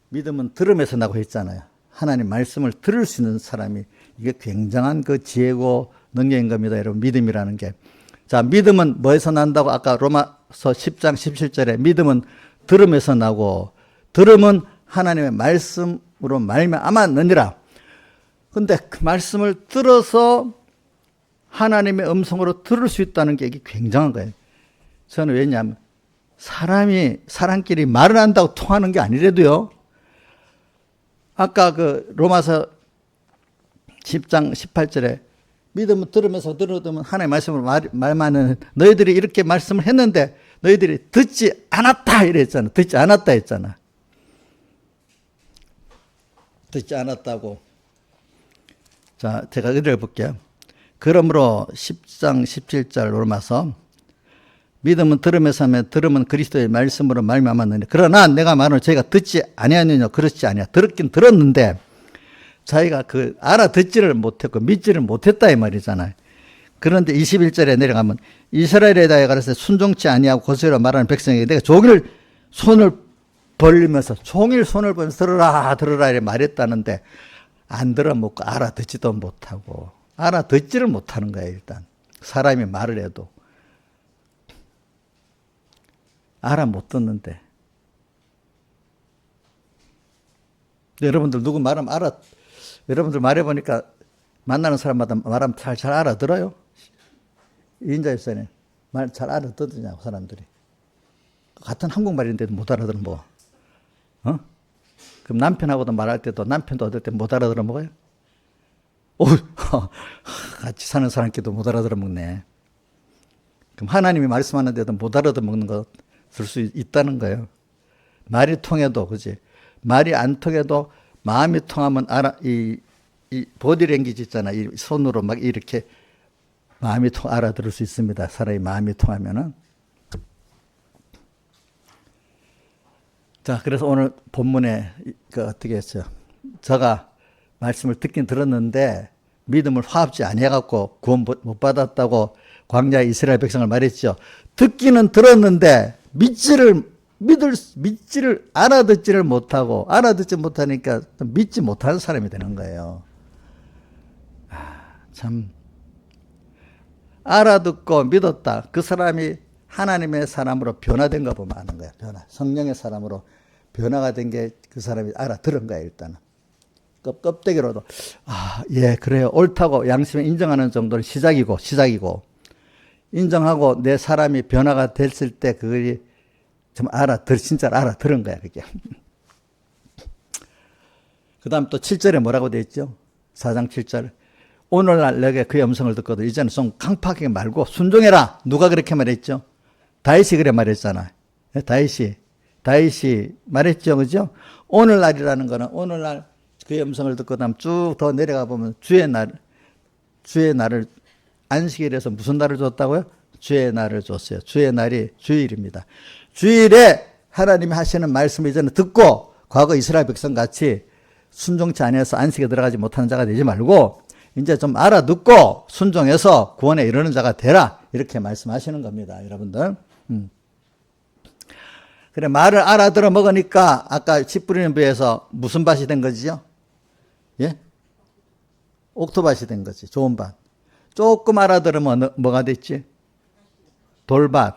믿음은 들음에서 나고 했잖아요. 하나님 말씀을 들을 수 있는 사람이 이게 굉장한 그 지혜고 능력인 겁니다. 여러분 믿음이라는 게. 자, 믿음은 뭐에서 난다고 아까 로마서 10장 17절에 믿음은 들음에서 나고 들음은 하나님의 말씀으로 말미암았느니라. 근데 그 말씀을 들어서 하나님의 음성으로 들을 수 있다는 게 이게 굉장한 거예요. 저는 왜냐하면 사람끼리 말을 한다고 통하는 게 아니래도요. 아까 로마서 10장 18절에 믿음을 들으면서 들으면 하나님의 말씀으로 말만 너희들이 이렇게 말씀을 했는데 너희들이 듣지 않았다 이랬잖아. 듣지 않았다 했잖아. 듣지 않았다고. 자, 제가 읽어볼게요. 그러므로 10장 17절 로마서 믿음은 들음에서 하면 들음은 그리스도의 말씀으로 말미암았느니 그러나 내가 말하는 저희가 듣지 아니하느냐 그렇지 아니야. 들었긴 들었는데 자기가 그 알아듣지를 못했고 믿지를 못했다 이 말이잖아요. 그런데 21절에 내려가면 이스라엘에 대하여 가라사대 순종치 아니하고 고소로 말하는 백성에게 내가 종일 손을 벌리면서 종일 손을 벌면서 들으라 들으라 이렇게 말했다는데 안 들어먹고 알아듣지도 못하고 알아듣지를 못하는 거예요. 일단 사람이 말을 해도 알아 못 듣는데 여러분들 누구 말하면 여러분들 말해보니까 만나는 사람마다 말하면 잘 알아들어요? 인자일선에 말 잘 알아듣느냐고 사람들이. 같은 한국말인데도 못 알아들으면 뭐. 그럼 남편하고도 말할 때도 남편도 어떨 때 못 알아들어 먹어요? 같이 사는 사람끼리도 못 알아들어 먹네. 그럼 하나님이 말씀하는데도 못 알아들어 먹는 거 들 수 있다는 거예요. 말이 통해도, 그지? 말이 안 통해도 마음이 통하면 이 보디랭귀지 있잖아. 이 손으로 막 이렇게 마음이 알아들을 수 있습니다. 사람이 마음이 통하면은. 자, 그래서 오늘 본문에 어떻게 했어요? 저가 말씀을 듣긴 들었는데 믿음을 화합지 아니해갖고 구원 못 받았다고 광야 이스라엘 백성을 말했죠. 듣기는 들었는데 믿지를 알아듣지를 못하고 알아듣지 못하니까 믿지 못하는 사람이 되는 거예요. 참 알아듣고 믿었다. 그 사람이 하나님의 사람으로 변화된 거 보면 아는 거야. 변화. 성령의 사람으로 변화가 된 게 그 사람이 알아들은 거야. 일단은 껍데기로도 예 그래요. 옳다고 양심에 인정하는 정도는 시작이고 인정하고 내 사람이 변화가 됐을 때 그게 좀 진짜 알아들은 거야, 그게. 그 다음 또 7절에 뭐라고 돼 있죠? 4장 7절. 오늘날 내게 그의 음성을 듣거든 이제는 좀 강팍하게 말고 순종해라. 누가 그렇게 말했죠? 다윗이 그래 말했잖아. 다윗이 말했죠, 그죠? 오늘날이라는 거는 오늘날 그의 음성을 듣고 다음 쭉 더 내려가 보면 주의 날을 안식일에서 무슨 날을 줬다고요? 주의 날을 줬어요. 주의 날이 주일입니다. 주일에 하나님이 하시는 말씀을 이제는 듣고 과거 이스라엘 백성 같이 순종치 아니해서 안식에 들어가지 못하는 자가 되지 말고 이제 좀 알아듣고 순종해서 구원에 이르는 자가 되라. 이렇게 말씀하시는 겁니다. 여러분들. 그래 말을 알아들어 먹으니까 아까 씨 뿌리는 부에서 무슨 밭이 된 거지요? 예? 옥토밭이 된 거지. 좋은 밭. 조금 알아들으면 뭐가 됐지? 돌밭.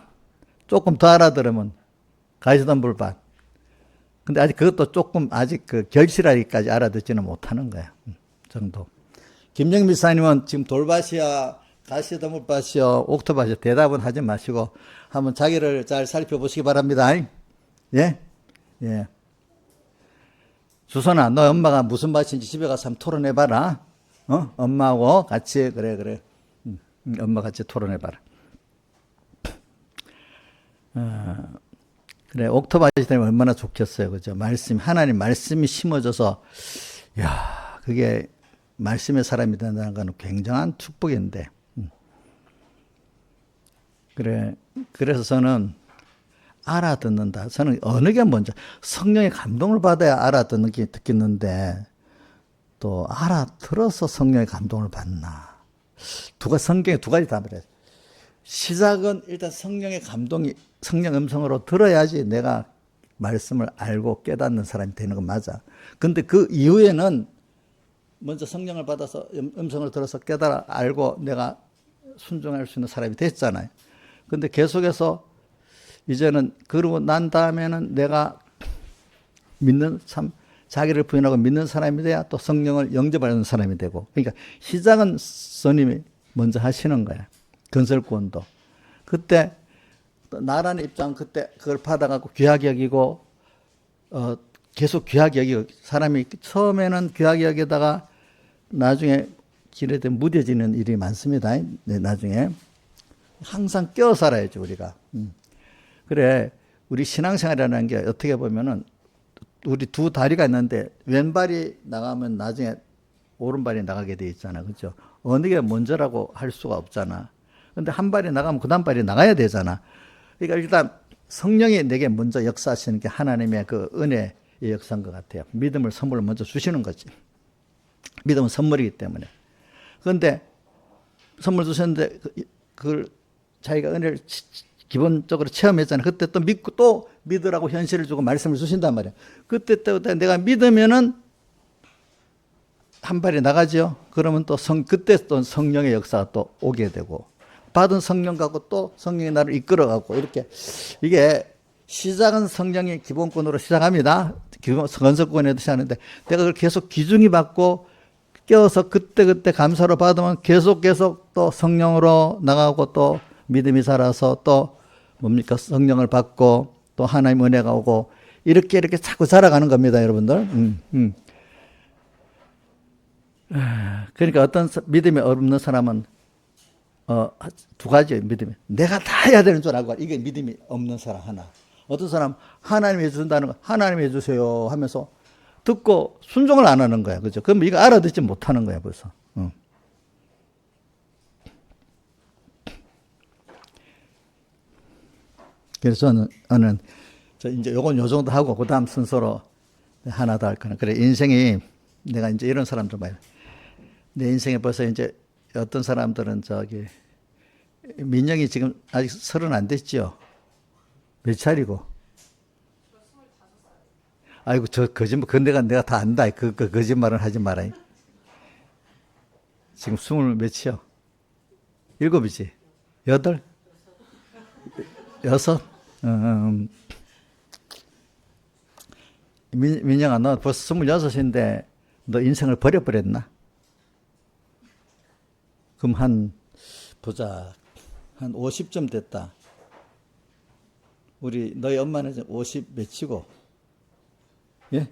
조금 더 알아들으면 가시덤불밭. 근데 아직 그것도 조금 아직 그 결실하기까지 알아듣지는 못하는 거야. 정도. 김영민 미사님은 지금 돌밭이야, 가시덤불밭이야, 옥토밭이야 대답은 하지 마시고 한번 자기를 잘 살펴보시기 바랍니다. 예? 예. 주선아, 너 엄마가 무슨 밭인지 집에 가서 한번 토론해봐라. 엄마하고 같이, 그래. 엄마 같이 토론해봐라. 그래, 옥토밭이 되면 얼마나 좋겠어요. 그죠? 하나님 말씀이 심어져서, 그게 말씀의 사람이 된다는 건 굉장한 축복인데. 그래, 그래서 저는 알아듣는다. 저는 어느 게 먼저 성령의 감동을 받아야 듣겠는데 또 알아들어서 성령의 감동을 받나. 성경에 두 가지 답을 해요. 시작은 일단 성령의 감동이 성령 음성으로 들어야지 내가 말씀을 알고 깨닫는 사람이 되는 건 맞아. 근데 그 이후에는 먼저 성령을 받아서 음성을 들어서 깨달아 알고 내가 순종할 수 있는 사람이 됐잖아요. 근데 계속해서 이제는 그러고 난 다음에는 내가 자기를 부인하고 믿는 사람이 돼야 또 성령을 영접하는 사람이 되고. 그러니까 시작은 스님이 먼저 하시는 거야. 건설구원도. 그때 나라는 입장 그때 그걸 받아갖고 귀하게 여기고 계속 귀하게 여기고 사람이 처음에는 귀하게 여기다가 나중에 길에 대해 무뎌지는 일이 많습니다. 나중에 항상 껴 살아야죠 우리가. 그래 우리 신앙생활이라는 게 어떻게 보면은 우리 두 다리가 있는데 왼발이 나가면 나중에 오른발이 나가게 돼 있잖아. 그죠? 어느 게 먼저라고 할 수가 없잖아. 근데 한 발이 나가면 그 다음 발이 나가야 되잖아. 그러니까 일단 성령이 내게 먼저 역사하시는 게 하나님의 그 은혜의 역사인 것 같아요. 믿음을 선물로 먼저 주시는 거지. 믿음은 선물이기 때문에. 그런데 선물 주셨는데 그걸 자기가 은혜를 기본적으로 체험했잖아요. 그때 또 믿고 또 믿으라고 현실을 주고 말씀을 주신단 말이야. 그때 또 내가 믿으면은 한 발이 나가죠. 그러면 또 그때 또 성령의 역사가 또 오게 되고, 받은 성령 갖고 또 성령이 나를 이끌어가고, 이렇게 이게 시작은 성령이 기본권으로 시작합니다. 건설권에도 시작하는데 내가 그걸 계속 기중이 받고 깨어서 그때 감사로 받으면 계속 또 성령으로 나가고 또 믿음이 자라서 또 뭡니까? 성령을 받고 또 하나님 은혜가 오고 이렇게 자꾸 자라가는 겁니다, 여러분들. 그러니까 어떤 믿음이 없는 사람은 두 가지 믿음이 내가 다 해야 되는 줄 알고 이게 믿음이 없는 사람 하나. 어떤 사람 하나님이 해준다는 거 하나님이 해주세요 하면서 듣고 순종을 안 하는 거야. 그죠? 그럼 이거 알아듣지 못하는 거야, 벌써. 그래서 저는 이제 요건 요 정도 하고 그 다음 순서로 하나 더 할 거는. 그래, 인생이 내가 이제 이런 사람들 봐요. 내 인생에 벌써 이제 어떤 사람들은 민영이 지금 아직 30 안 됐죠? 몇 살이고? 아이고, 저 거짓말, 내가 다 안다. 그 거짓말은 하지 마라. 지금 20 몇이요? 7이지? 8? 6? 민영아, 너 벌써 26인데 너 인생을 버려버렸나? 그럼 보자. 한 50점 됐다. 너희 엄마는 50 몇이고? 예?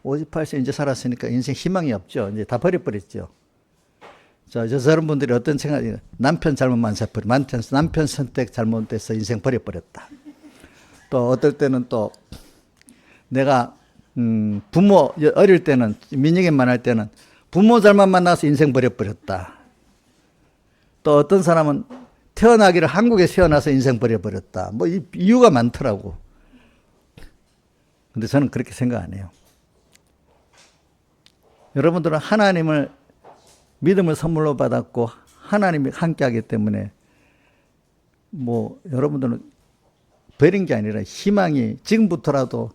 58세 이제 살았으니까 인생 희망이 없죠. 이제 다 버려버렸죠. 저런 분들이 어떤 생각이, 남편 잘못만 세버려. 남편 선택 잘못돼서 인생 버려버렸다. 또 어떨 때는 또 내가, 부모, 어릴 때는, 민영이만 할 때는 부모 잘못 만나서 인생 버려버렸다. 또 어떤 사람은 태어나기를 한국에 태어나서 인생 버려버렸다. 뭐 이유가 많더라고. 근데 저는 그렇게 생각 안 해요. 여러분들은 하나님을 믿음을 선물로 받았고 하나님이 함께 하기 때문에 여러분들은 버린 게 아니라 희망이 지금부터라도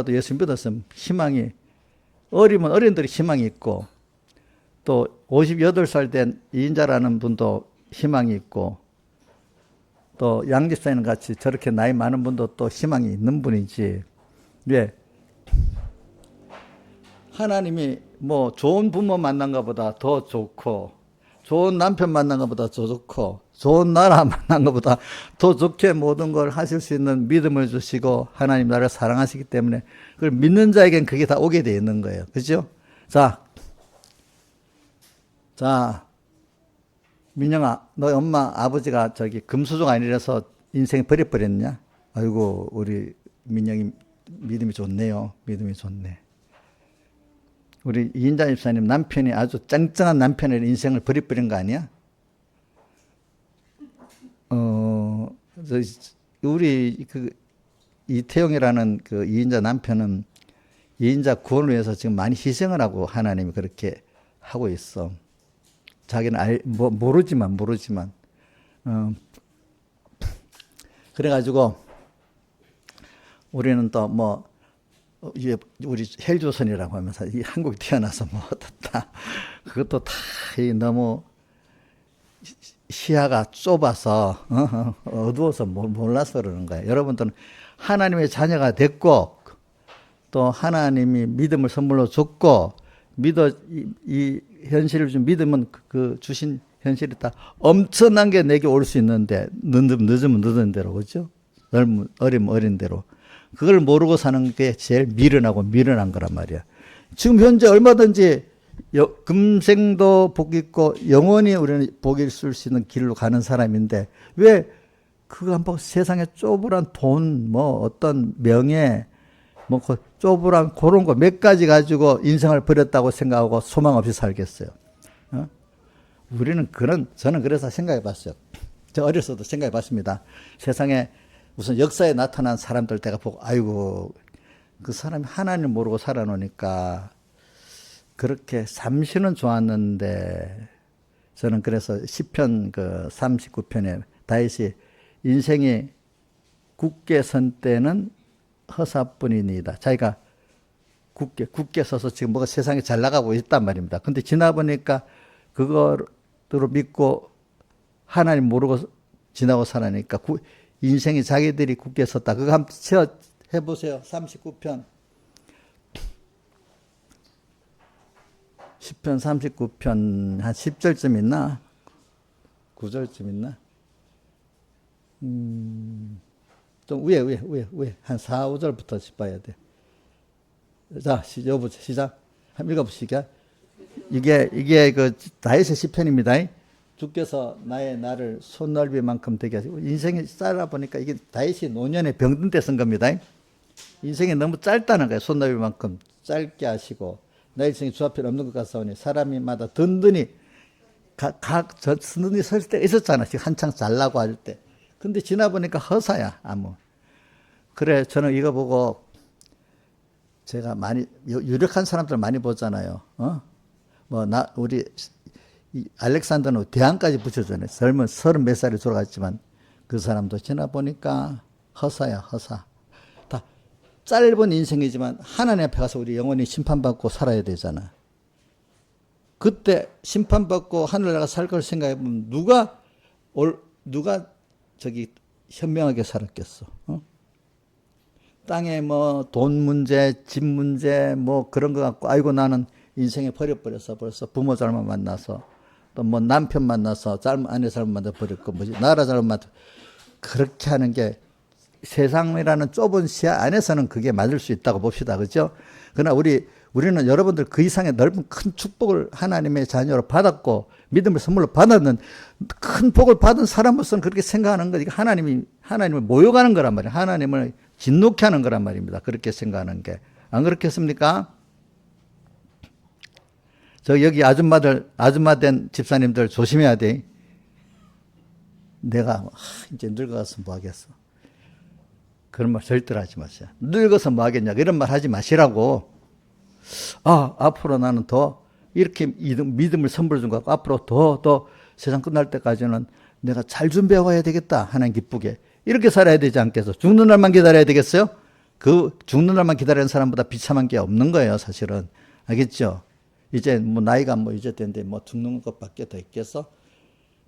예수 믿었으면 희망이, 어리면 어린들이 희망이 있고 또 58살 된 이인자라는 분도 희망이 있고 또 양집사님 같이 저렇게 나이 많은 분도 또 희망이 있는 분이지. 왜? 하나님이 좋은 부모 만난 것보다 더 좋고 좋은 남편 만난 것보다 더 좋고 좋은 나라 만난 것보다 더 좋게 모든 걸 하실 수 있는 믿음을 주시고 하나님 나를 사랑하시기 때문에 그걸 믿는 자에겐 그게 다 오게 돼 있는 거예요. 그죠? 자, 민영아, 너희 엄마 아버지가 금수저가 아니라서 인생 버려버렸냐? 아이고, 우리 민영이 믿음이 좋네요. 믿음이 좋네. 우리 이인자 집사님 남편이 아주 짱짱한 남편의 인생을 버려버린 거 아니야? 우리 이태용이라는 이인자 남편은 이인자 구원을 위해서 지금 많이 희생을 하고 하나님이 그렇게 하고 있어. 자기는 모르지만. 그래가지고 우리는 또 우리 헬조선이라고 하면서 이 한국에 태어나서 어떻다. 그것도 다 너무 시야가 좁아서 어두워서 몰라서 그러는 거예요. 여러분들은 하나님의 자녀가 됐고 또 하나님이 믿음을 선물로 줬고 이 현실을 좀 믿으면 주신 현실이 다 엄청난 게 내게 올 수 있는데 늦으면 늦은 대로, 그죠? 어리면 어린 대로. 그걸 모르고 사는 게 제일 미련한 거란 말이야. 지금 현재 얼마든지 금생도 복 있고 영원히 우리는 복 있을 수 있는 길로 가는 사람인데 왜 그거 한번 세상에 쪼부란 돈, 뭐 어떤 명예, 뭐 그 쪼부란 그런 거 몇 가지 가지고 인생을 버렸다고 생각하고 소망 없이 살겠어요. 어? 저는 그래서 생각해 봤어요. 저 어렸을 때 생각해 봤습니다. 세상에 무슨 역사에 나타난 사람들 내가 보고, 아이고, 그 사람이 하나님 모르고 살아놓으니까 그렇게 잠시는 좋았는데, 저는 그래서 시편 그 39편에 다윗이 인생이 굳게 선 때는 허사뿐이니이다. 자기가 굳게 서서 지금 뭐가 세상에 잘 나가고 있단 말입니다. 근데 지나보니까 그거로 믿고 하나님 모르고 지나고 살아니까 인생이 자기들이 굳게 섰다. 그거 한번 해보세요. 39편. 10편 39편 한 10절쯤 있나? 9절쯤 있나? 좀 위에 한 4, 5절부터 봐야 돼. 자, 여보세요. 시작. 한번 읽어보시게. 이게 그 다윗의 시편입니다. 주께서 나를 손넓이만큼 되게 하시고, 인생이 살아보니까 이게 다윗이 노년에 병든 때 쓴 겁니다. 인생이 너무 짧다는 거예요. 손넓이만큼 짧게 하시고, 내 인생이 주 앞에 없는 것 같사오니 사람이마다 든든히 든든히 설 때 있었잖아. 지금 한창 잘나고 할 때. 근데 지나보니까 허사야, 아무. 그래, 저는 이거 보고 제가 많이 유력한 사람들 많이 보잖아요. 우리 알렉산더는 대안까지 붙여줬네. 젊은 30몇 살에 돌아갔지만 그 사람도 지나보니까 허사야, 허사. 다 짧은 인생이지만 하나님 앞에 가서 우리 영원히 심판받고 살아야 되잖아. 그때 심판받고 하늘 나가 살 걸 생각해보면 누가 저기 현명하게 살았겠어. 땅에 뭐 돈 문제, 집 문제 뭐 그런 거 갖고 아이고 나는 인생에 버려버렸어. 벌써 부모 잘못 만나서 또 뭐 남편 만나서 아내 잘못 만나 버렸고 뭐지 나라 잘못 만나 그렇게 하는 게 세상이라는 좁은 시야 안에서는 그게 맞을 수 있다고 봅시다. 그렇죠? 그러나 우리는 여러분들 그 이상의 넓은 큰 축복을 하나님의 자녀로 받았고 믿음을 선물로 받았는 큰 복을 받은 사람으로서는 그렇게 생각하는 거 이거 하나님을 모욕하는 거란 말이에요. 하나님을 진노케 하는 거란 말입니다. 그렇게 생각하는 게. 안 그렇겠습니까? 저 여기 아줌마 된 집사님들 조심해야 돼. 내가 이제 늙어가서 뭐 하겠어. 그런 말 절대로 하지 마세요. 늙어서 뭐 하겠냐 이런 말 하지 마시라고. 앞으로 나는 더 이렇게 믿음을 선물해 준 것 같고 앞으로 더 세상 끝날 때까지는 내가 잘 준비해 와야 되겠다. 하나님 기쁘게. 이렇게 살아야 되지 않겠어? 죽는 날만 기다려야 되겠어요? 그 죽는 날만 기다리는 사람보다 비참한 게 없는 거예요, 사실은. 알겠죠? 이제 뭐 나이가 뭐 이제 됐는데 뭐 죽는 것밖에 더 있겠어?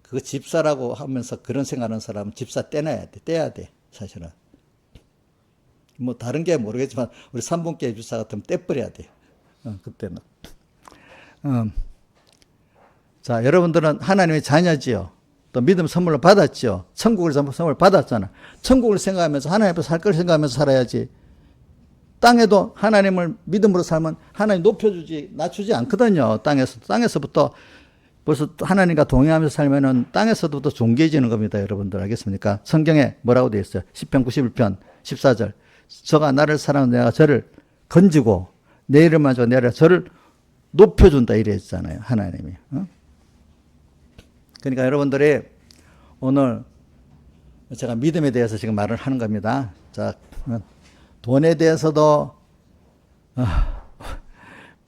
그거 집사라고 하면서 그런 생각하는 사람은 집사 떼야 돼, 사실은. 뭐 다른 게 모르겠지만 우리 삼분계 집사 같으면 떼버려야 돼. 그때는. 자, 여러분들은 하나님의 자녀지요. 또 믿음 선물로 받았죠. 천국을 선물 받았잖아. 천국을 생각하면서 하나님 앞에 살 걸 생각하면서 살아야지. 땅에도 하나님을 믿음으로 살면 하나님 높여주지 낮추지 않거든요. 땅에서부터 벌써 하나님과 동행하면서 살면은 땅에서부터 존귀해지는 겁니다. 여러분들 알겠습니까? 성경에 뭐라고 되어 있어요? 시편 91편 14절. 저가 나를 사랑하는 내가 저를 건지고 내 이름만 줘 내가 저를 높여준다 이래 했잖아요. 하나님이. 그러니까 여러분들이 오늘 제가 믿음에 대해서 지금 말을 하는 겁니다. 자, 돈에 대해서도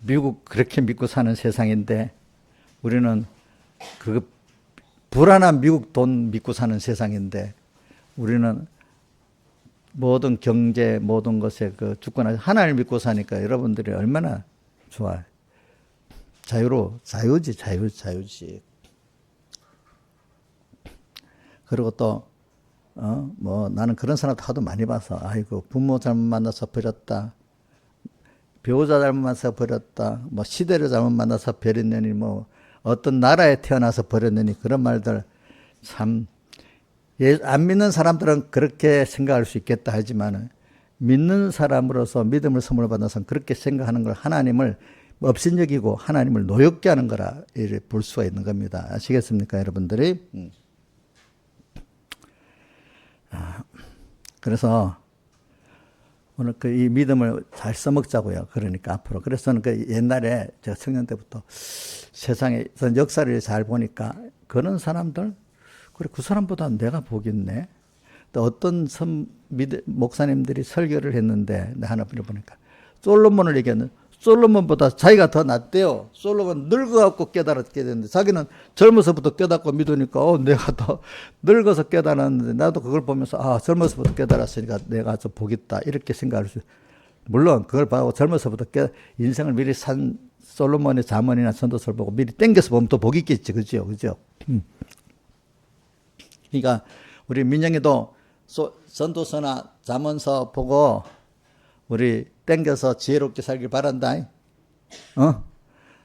미국 그렇게 믿고 사는 세상인데 우리는 그 불안한 미국 돈 믿고 사는 세상인데 우리는 모든 경제 모든 것에 그 주권 하나님을 믿고 사니까 여러분들이 얼마나 좋아요. 자유지. 그리고 또 나는 그런 사람도 하도 많이 봐서 아이고 부모 잘못 만나서 버렸다. 배우자 잘못 만나서 버렸다. 뭐 시대를 잘못 만나서 버렸느니 뭐 어떤 나라에 태어나서 버렸느니 그런 말들 참 안 믿는 사람들은 그렇게 생각할 수 있겠다 하지만 믿는 사람으로서 믿음을 선물 받아서 그렇게 생각하는 걸 하나님을 업신여기고 하나님을 노엽게 하는 거라 이렇게 볼 수가 있는 겁니다. 아시겠습니까, 여러분들이? 그래서 오늘 그 이 믿음을 잘 써먹자고요. 그러니까 앞으로. 그래서 저는 그 옛날에 제가 청년 때부터 세상에 역사를 잘 보니까 그런 사람들, 그래, 그 사람보다 내가 보겠네. 또 어떤 목사님들이 설교를 했는데, 내가 하나 보니까 솔로몬을 얘기했는데, 솔로몬보다 자기가 더 낫대요. 솔로몬 늙어갖고 깨달았게 됐는데, 자기는 젊어서부터 깨닫고 믿으니까, 내가 더 늙어서 깨달았는데, 나도 그걸 보면서, 젊어서부터 깨달았으니까 내가 좀 보겠다. 이렇게 생각할 수, 물론 그걸 보고 젊어서부터 인생을 미리 산 솔로몬의 잠언이나 전도서를 보고 미리 땡겨서 보면 또 복이 있겠지. 그죠? 그죠? 그러니까 우리 민영이도 전도서나 잠언서 보고 우리 땡겨서 지혜롭게 살길 바란다.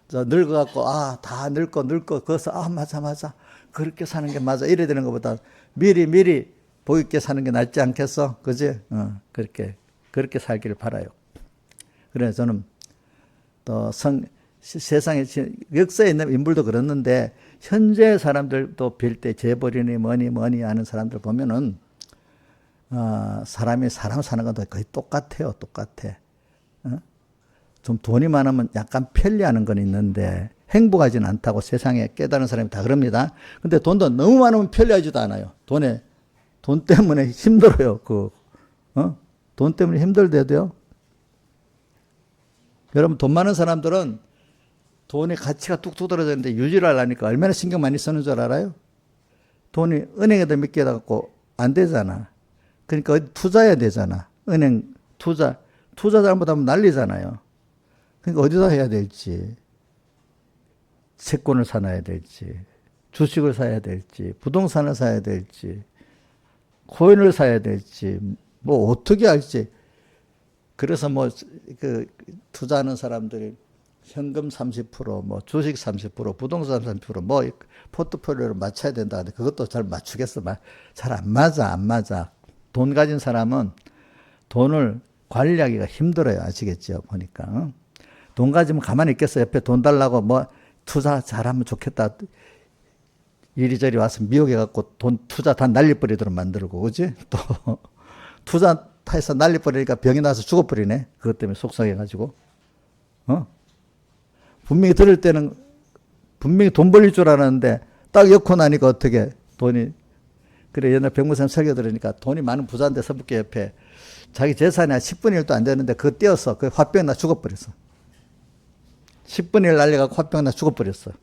저 늙어갖고 다 늙고 그래서 맞아 그렇게 사는 게 맞아 이래야 되는 것보다 미리 복 있게 사는 게 낫지 않겠어? 그지? 그렇게 살기를 바라요. 그래서 저는 또 세상에 역사에 있는 인물도 그렇는데 현재 사람들도 빌 때 재벌이니 뭐니 하는 사람들 보면은 사람이 사람 사는 것도 거의 똑같아요. 똑같아. 좀 돈이 많으면 약간 편리하는 건 있는데 행복하지는 않다고 세상에 깨달은 사람이 다 그럽니다. 근데 돈도 너무 많으면 편리하지도 않아요. 돈 때문에 힘들어요. 돈 때문에 힘들대도요. 여러분, 돈 많은 사람들은 돈의 가치가 뚝뚝 떨어졌는데 유지를 하려니까 얼마나 신경 많이 쓰는 줄 알아요? 돈이 은행에다 맡겨갖고 안 되잖아. 그러니까 어디 투자해야 되잖아. 은행 투자 잘못하면 난리잖아요. 그러니까 어디다 해야 될지, 채권을 사놔야 될지, 주식을 사야 될지, 부동산을 사야 될지, 코인을 사야 될지, 뭐 어떻게 할지. 그래서 투자하는 사람들이 현금 30%, 주식 30%, 부동산 30%, 포트폴리오를 맞춰야 된다. 근데 그것도 잘 맞추겠어? 잘 안 맞아. 돈 가진 사람은 돈을 관리하기가 힘들어요. 아시겠죠? 보니까. 돈 가지면 가만히 있겠어. 옆에 돈 달라고 투자 잘하면 좋겠다. 이리저리 와서 미혹해갖고 돈 투자 다 날려버리도록 만들고, 그지? 또, 투자 해서 날려버리니까 병이 나서 죽어버리네. 그것 때문에 속상해가지고. 분명히 들을 때는 분명히 돈 벌릴 줄 알았는데 딱 엮고 나니까 어떻게 돈이. 그래, 옛날 백무선 설교 들으니까 돈이 많은 부자인데 서북계 옆에 자기 재산이 한 10분의 1도 안 되는데 그거 떼어서 그 화병 나 죽어버렸어. 10분의 1 날려갖고 화병 나 죽어버렸어.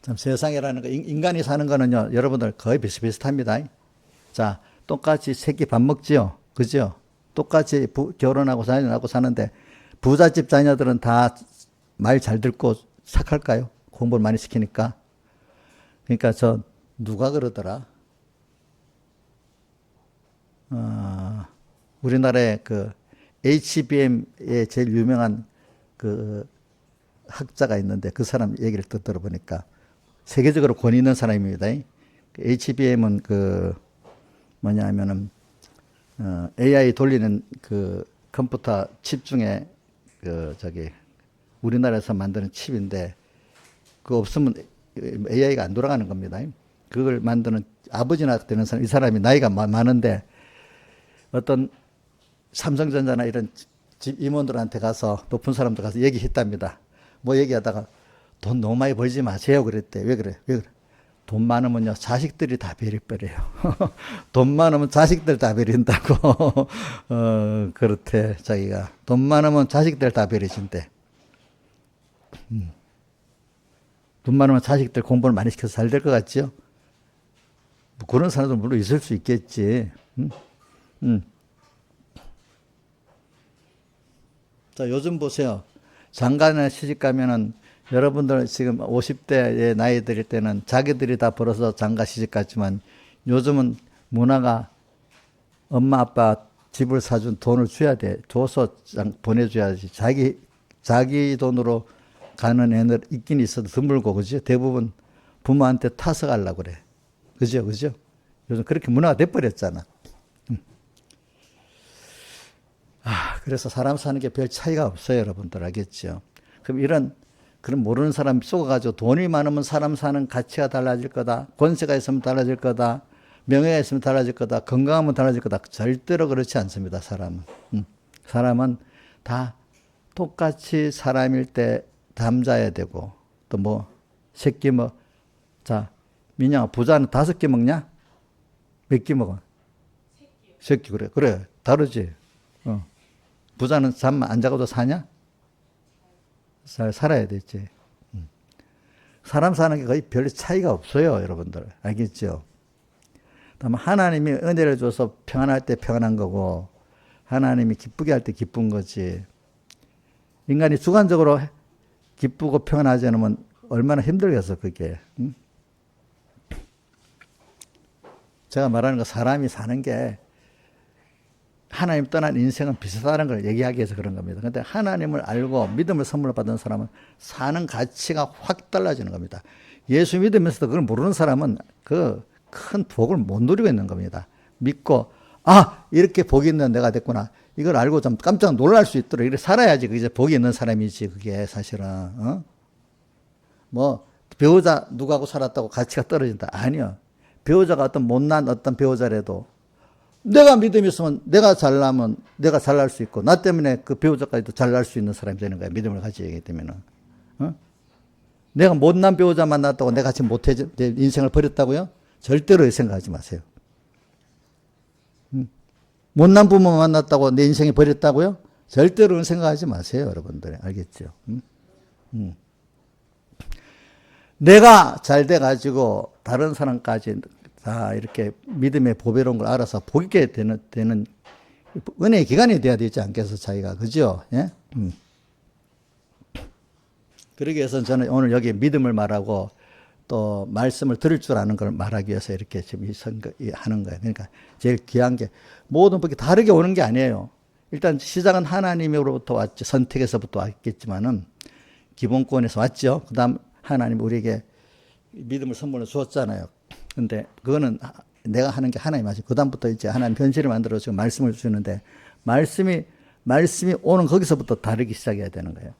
참 세상이라는 거, 인간이 사는 거는요, 여러분들 거의 비슷비슷합니다. 자, 똑같이 새끼 밥 먹지요. 그죠? 똑같이 결혼하고 자녀하고 사는데 부잣집 자녀들은 다 말 잘 듣고 착할까요? 공부를 많이 시키니까. 그러니까 누가 그러더라? 우리나라의 HBM의 제일 유명한 학자가 있는데 그 사람 얘기를 들어보니까 세계적으로 권위 있는 사람입니다. HBM은 뭐냐면은 AI 돌리는 컴퓨터 칩 중에 우리나라에서 만드는 칩인데 그거 없으면 AI가 안 돌아가는 겁니다. 그걸 만드는 아버지나 되는 사람, 이 사람이 나이가 많은데 어떤 삼성전자나 이런 집 임원들한테 가서 높은 사람들 가서 얘기했답니다. 얘기하다가 돈 너무 많이 벌지 마세요 그랬대. 왜 그래? 돈 많으면요 자식들이 다 베려버려요. 돈 많으면 자식들 다 베린다고. 그렇대. 자기가 돈 많으면 자식들 다 베려진대. 돈 많으면 자식들 공부를 많이 시켜서 잘 될 것 같지요? 그런 사람도 물론 있을 수 있겠지. 자, 요즘 보세요. 장가나 시집 가면은 여러분들 지금 50대의 나이 들일 때는 자기들이 다 벌어서 장가 시집 갔지만 요즘은 문화가 엄마 아빠 집을 사준 돈을 줘야 돼. 줘서 보내줘야지. 자기 돈으로 가는 애들 있긴 있어도 드물고, 그죠? 대부분 부모한테 타서 가려고 그래. 그죠? 요즘 그렇게 문화가 돼버렸잖아. 그래서 사람 사는 게 별 차이가 없어요. 여러분들 알겠죠? 그럼 이런 그럼 모르는 사람 속아가지고 돈이 많으면 사람 사는 가치가 달라질 거다. 권세가 있으면 달라질 거다. 명예가 있으면 달라질 거다. 건강하면 달라질 거다. 절대로 그렇지 않습니다. 사람은. 사람은 다 똑같이 사람일 때 담자야 되고 또 뭐 새끼 뭐 자 민영아 부자는 5개 먹냐? 몇 개 먹어? 새끼 그래 다르지. 부자는 잠 안 자고도 사냐? 살아야 되지. 사람 사는 게 거의 별 차이가 없어요, 여러분들. 알겠죠? 다만 하나님이 은혜를 줘서 평안할 때 평안한 거고 하나님이 기쁘게 할 때 기쁜 거지. 인간이 주관적으로 기쁘고 평안하지 않으면 얼마나 힘들겠어, 그게. 응? 제가 말하는 거 사람이 사는 게 하나님 떠난 인생은 비슷하다는 걸 얘기하기 위해서 그런 겁니다. 그런데 하나님을 알고 믿음을 선물로 받은 사람은 사는 가치가 확 달라지는 겁니다. 예수 믿으면서도 그걸 모르는 사람은 그 큰 복을 못 누리고 있는 겁니다. 믿고 이렇게 복이 있는 내가 됐구나. 이걸 알고 좀 깜짝 놀랄 수 있도록 이렇게 살아야지 그게 복이 있는 사람이지 그게 사실은. 뭐 배우자 누구하고 살았다고 가치가 떨어진다. 아니요. 배우자가 어떤 못난 어떤 배우자라도 내가 믿음이 있으면 내가 잘나면 내가 잘날 수 있고 나 때문에 그 배우자까지도 잘날 수 있는 사람이 되는 거야. 믿음을 가지게 되면은. 내가 못난 배우자 만났다고 내가 지금 내 인생을 버렸다고요? 절대로 생각하지 마세요. 못난 부모 만났다고 내 인생이 버렸다고요? 절대로 생각하지 마세요, 여러분들. 알겠죠? 내가 잘 돼가지고 다른 사람까지 다 이렇게 믿음의 보배로운 걸 알아서 보게 되는 은혜의 기간이 돼야 되지 않겠어, 자기가. 그죠? 예? 그러기 위해서 저는 오늘 여기 믿음을 말하고 또 말씀을 들을 줄 아는 걸 말하기 위해서 이렇게 지금 하는 거예요. 그러니까 제일 귀한 게 모든 복이 다르게 오는 게 아니에요. 일단 시작은 하나님으로부터 왔지, 선택에서부터 왔겠지만은 기본권에서 왔죠. 그 다음 하나님 우리에게 믿음을 선물로 주었잖아요. 근데 그거는 내가 하는 게 하나님 하시. 그 다음부터 이제 하나님 현실을 만들어 지금 말씀을 주는데 말씀이 오는 거기서부터 다르기 시작해야 되는 거예요.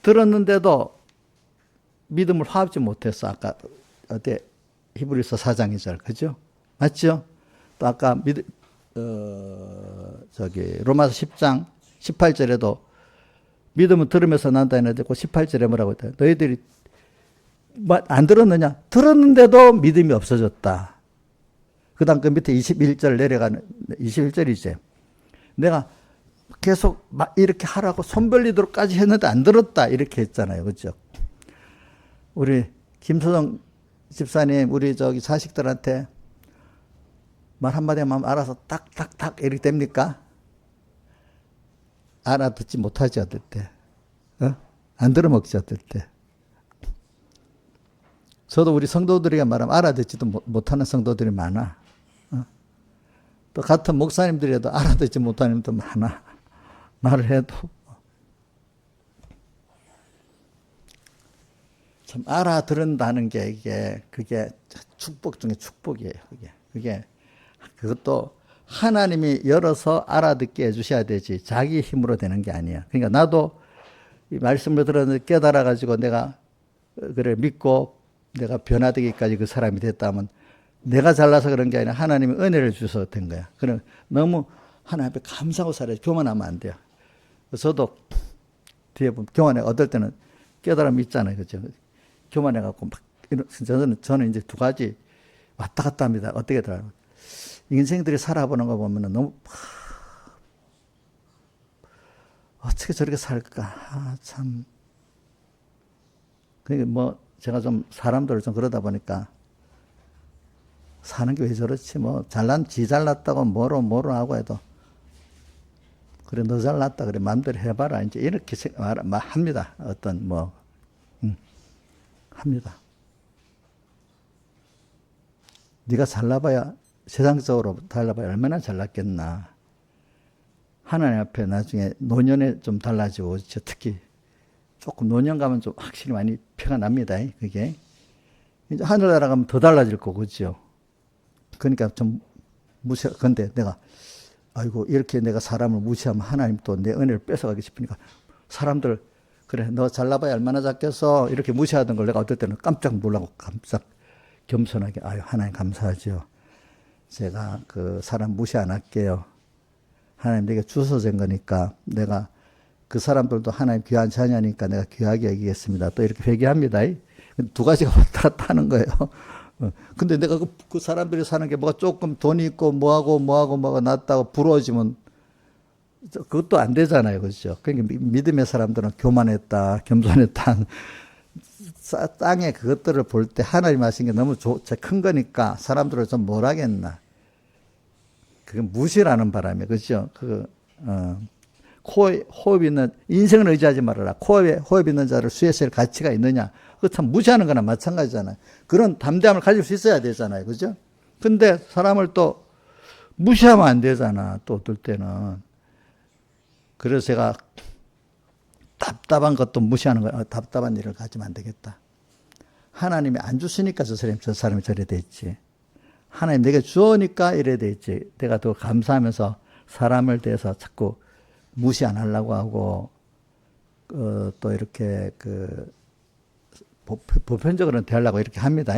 들었는데도 믿음을 화합지 못했어. 아까 어때 히브리서 4장 2절 그죠? 맞죠? 또 아까 로마서 10장 18절에도 믿음은 들으면서 난다 했는데 그 18절에 뭐라고 했다? 너희들이 안 들었느냐? 들었는데도 믿음이 없어졌다. 그 다음 그 밑에 21절 내려가는 21절이지. 내가 계속 막 이렇게 하라고 손 벌리도록까지 했는데 안 들었다 이렇게 했잖아요. 그렇죠? 우리 김소정 집사님 우리 자식들한테 말 한마디만 알아서 딱딱딱 이렇게 됩니까? 알아듣지 못하지 어떨 때. 안 들어먹지 어떨 때. 저도 우리 성도들에게 말하면 알아듣지도 못하는 성도들이 많아. 또 같은 목사님들이라도 알아듣지 못하는 분도 많아. 말을 해도. 참 알아들은다는 게 그게 축복 중에 축복이에요. 그것도 하나님이 열어서 알아듣게 해주셔야 되지 자기 힘으로 되는 게 아니야. 그러니까 나도 이 말씀을 들었는데 깨달아가지고 내가 그래 믿고 내가 변화되기까지 그 사람이 됐다면 내가 잘나서 그런 게 아니라 하나님이 은혜를 주셔서 된 거야. 그럼 너무 하나님 앞에 감사하고 살아야지. 교만하면 안 돼요. 저도 뒤에 보면 교만해. 어떨 때는 깨달음이 있잖아요. 그죠? 교만해갖고 막, 저는 이제 두 가지 왔다 갔다 합니다. 어떻게 들어요? 인생들이 살아보는 거 보면 너무, 어떻게 저렇게 살까? 참. 그러니까 뭐, 제가 좀 사람들을 좀 그러다 보니까 사는 게 왜 저렇지? 뭐, 지 잘났다고 뭐로 하고 해도 그래, 너 잘났다. 그래, 마음대로 해봐라. 이제 이렇게 합니다. 합니다. 네가 잘나봐야, 세상적으로 잘나봐야 얼마나 잘났겠나. 하나님 앞에 나중에 노년에 좀 달라지고, 특히 조금 노년 가면 좀 확실히 많이 표가 납니다. 그게. 이제 하늘나라 가면 더 달라질 거고, 그죠? 그러니까 좀 근데 내가, 아이고, 이렇게 내가 사람을 무시하면 하나님 또 내 은혜를 뺏어가기 싶으니까 사람들 그래, 너 잘나봐야 얼마나 작겠어. 이렇게 무시하던 걸 내가 어떨 때는 깜짝 놀라고 깜짝 겸손하게, 아유, 하나님 감사하죠. 제가 그 사람 무시 안 할게요. 하나님 내게 주소진 거니까 내가 그 사람들도 하나님 귀한 자녀니까 내가 귀하게 여기겠습니다. 또 이렇게 회개합니다. 두 가지가 왔다 갔다 하는 거예요. 근데 내가 그 사람들이 사는 게 뭐가 조금 돈이 있고 뭐가 낫다고 부러워지면 그것도 안 되잖아요. 그렇죠? 그러니까 믿음의 사람들은 교만했다, 겸손했다. 땅에 그것들을 볼 때 하나님 하신 게 너무 큰 거니까 사람들을 좀 뭘 하겠나. 그게 무시라는 바람에, 그죠? 코에 호흡 있는, 인생을 의지하지 말아라. 코에 호흡 있는 자를 수에 쓸 가치가 있느냐. 그거 참 무시하는 거나 마찬가지잖아요. 그런 담대함을 가질 수 있어야 되잖아요. 그죠? 근데 사람을 또 무시하면 안 되잖아. 또 어떨 때는. 그래서 제가 답답한 것도 무시하는 거야. 답답한 일을 가지면 안 되겠다. 하나님이 안 주시니까 저 사람이 저래 됐지. 하나님 내게 주으니까 이래 됐지. 내가 더 감사하면서 사람을 대해서 자꾸 무시 안 하려고 하고, 또 이렇게 보편적으로는 대하려고 이렇게 합니다.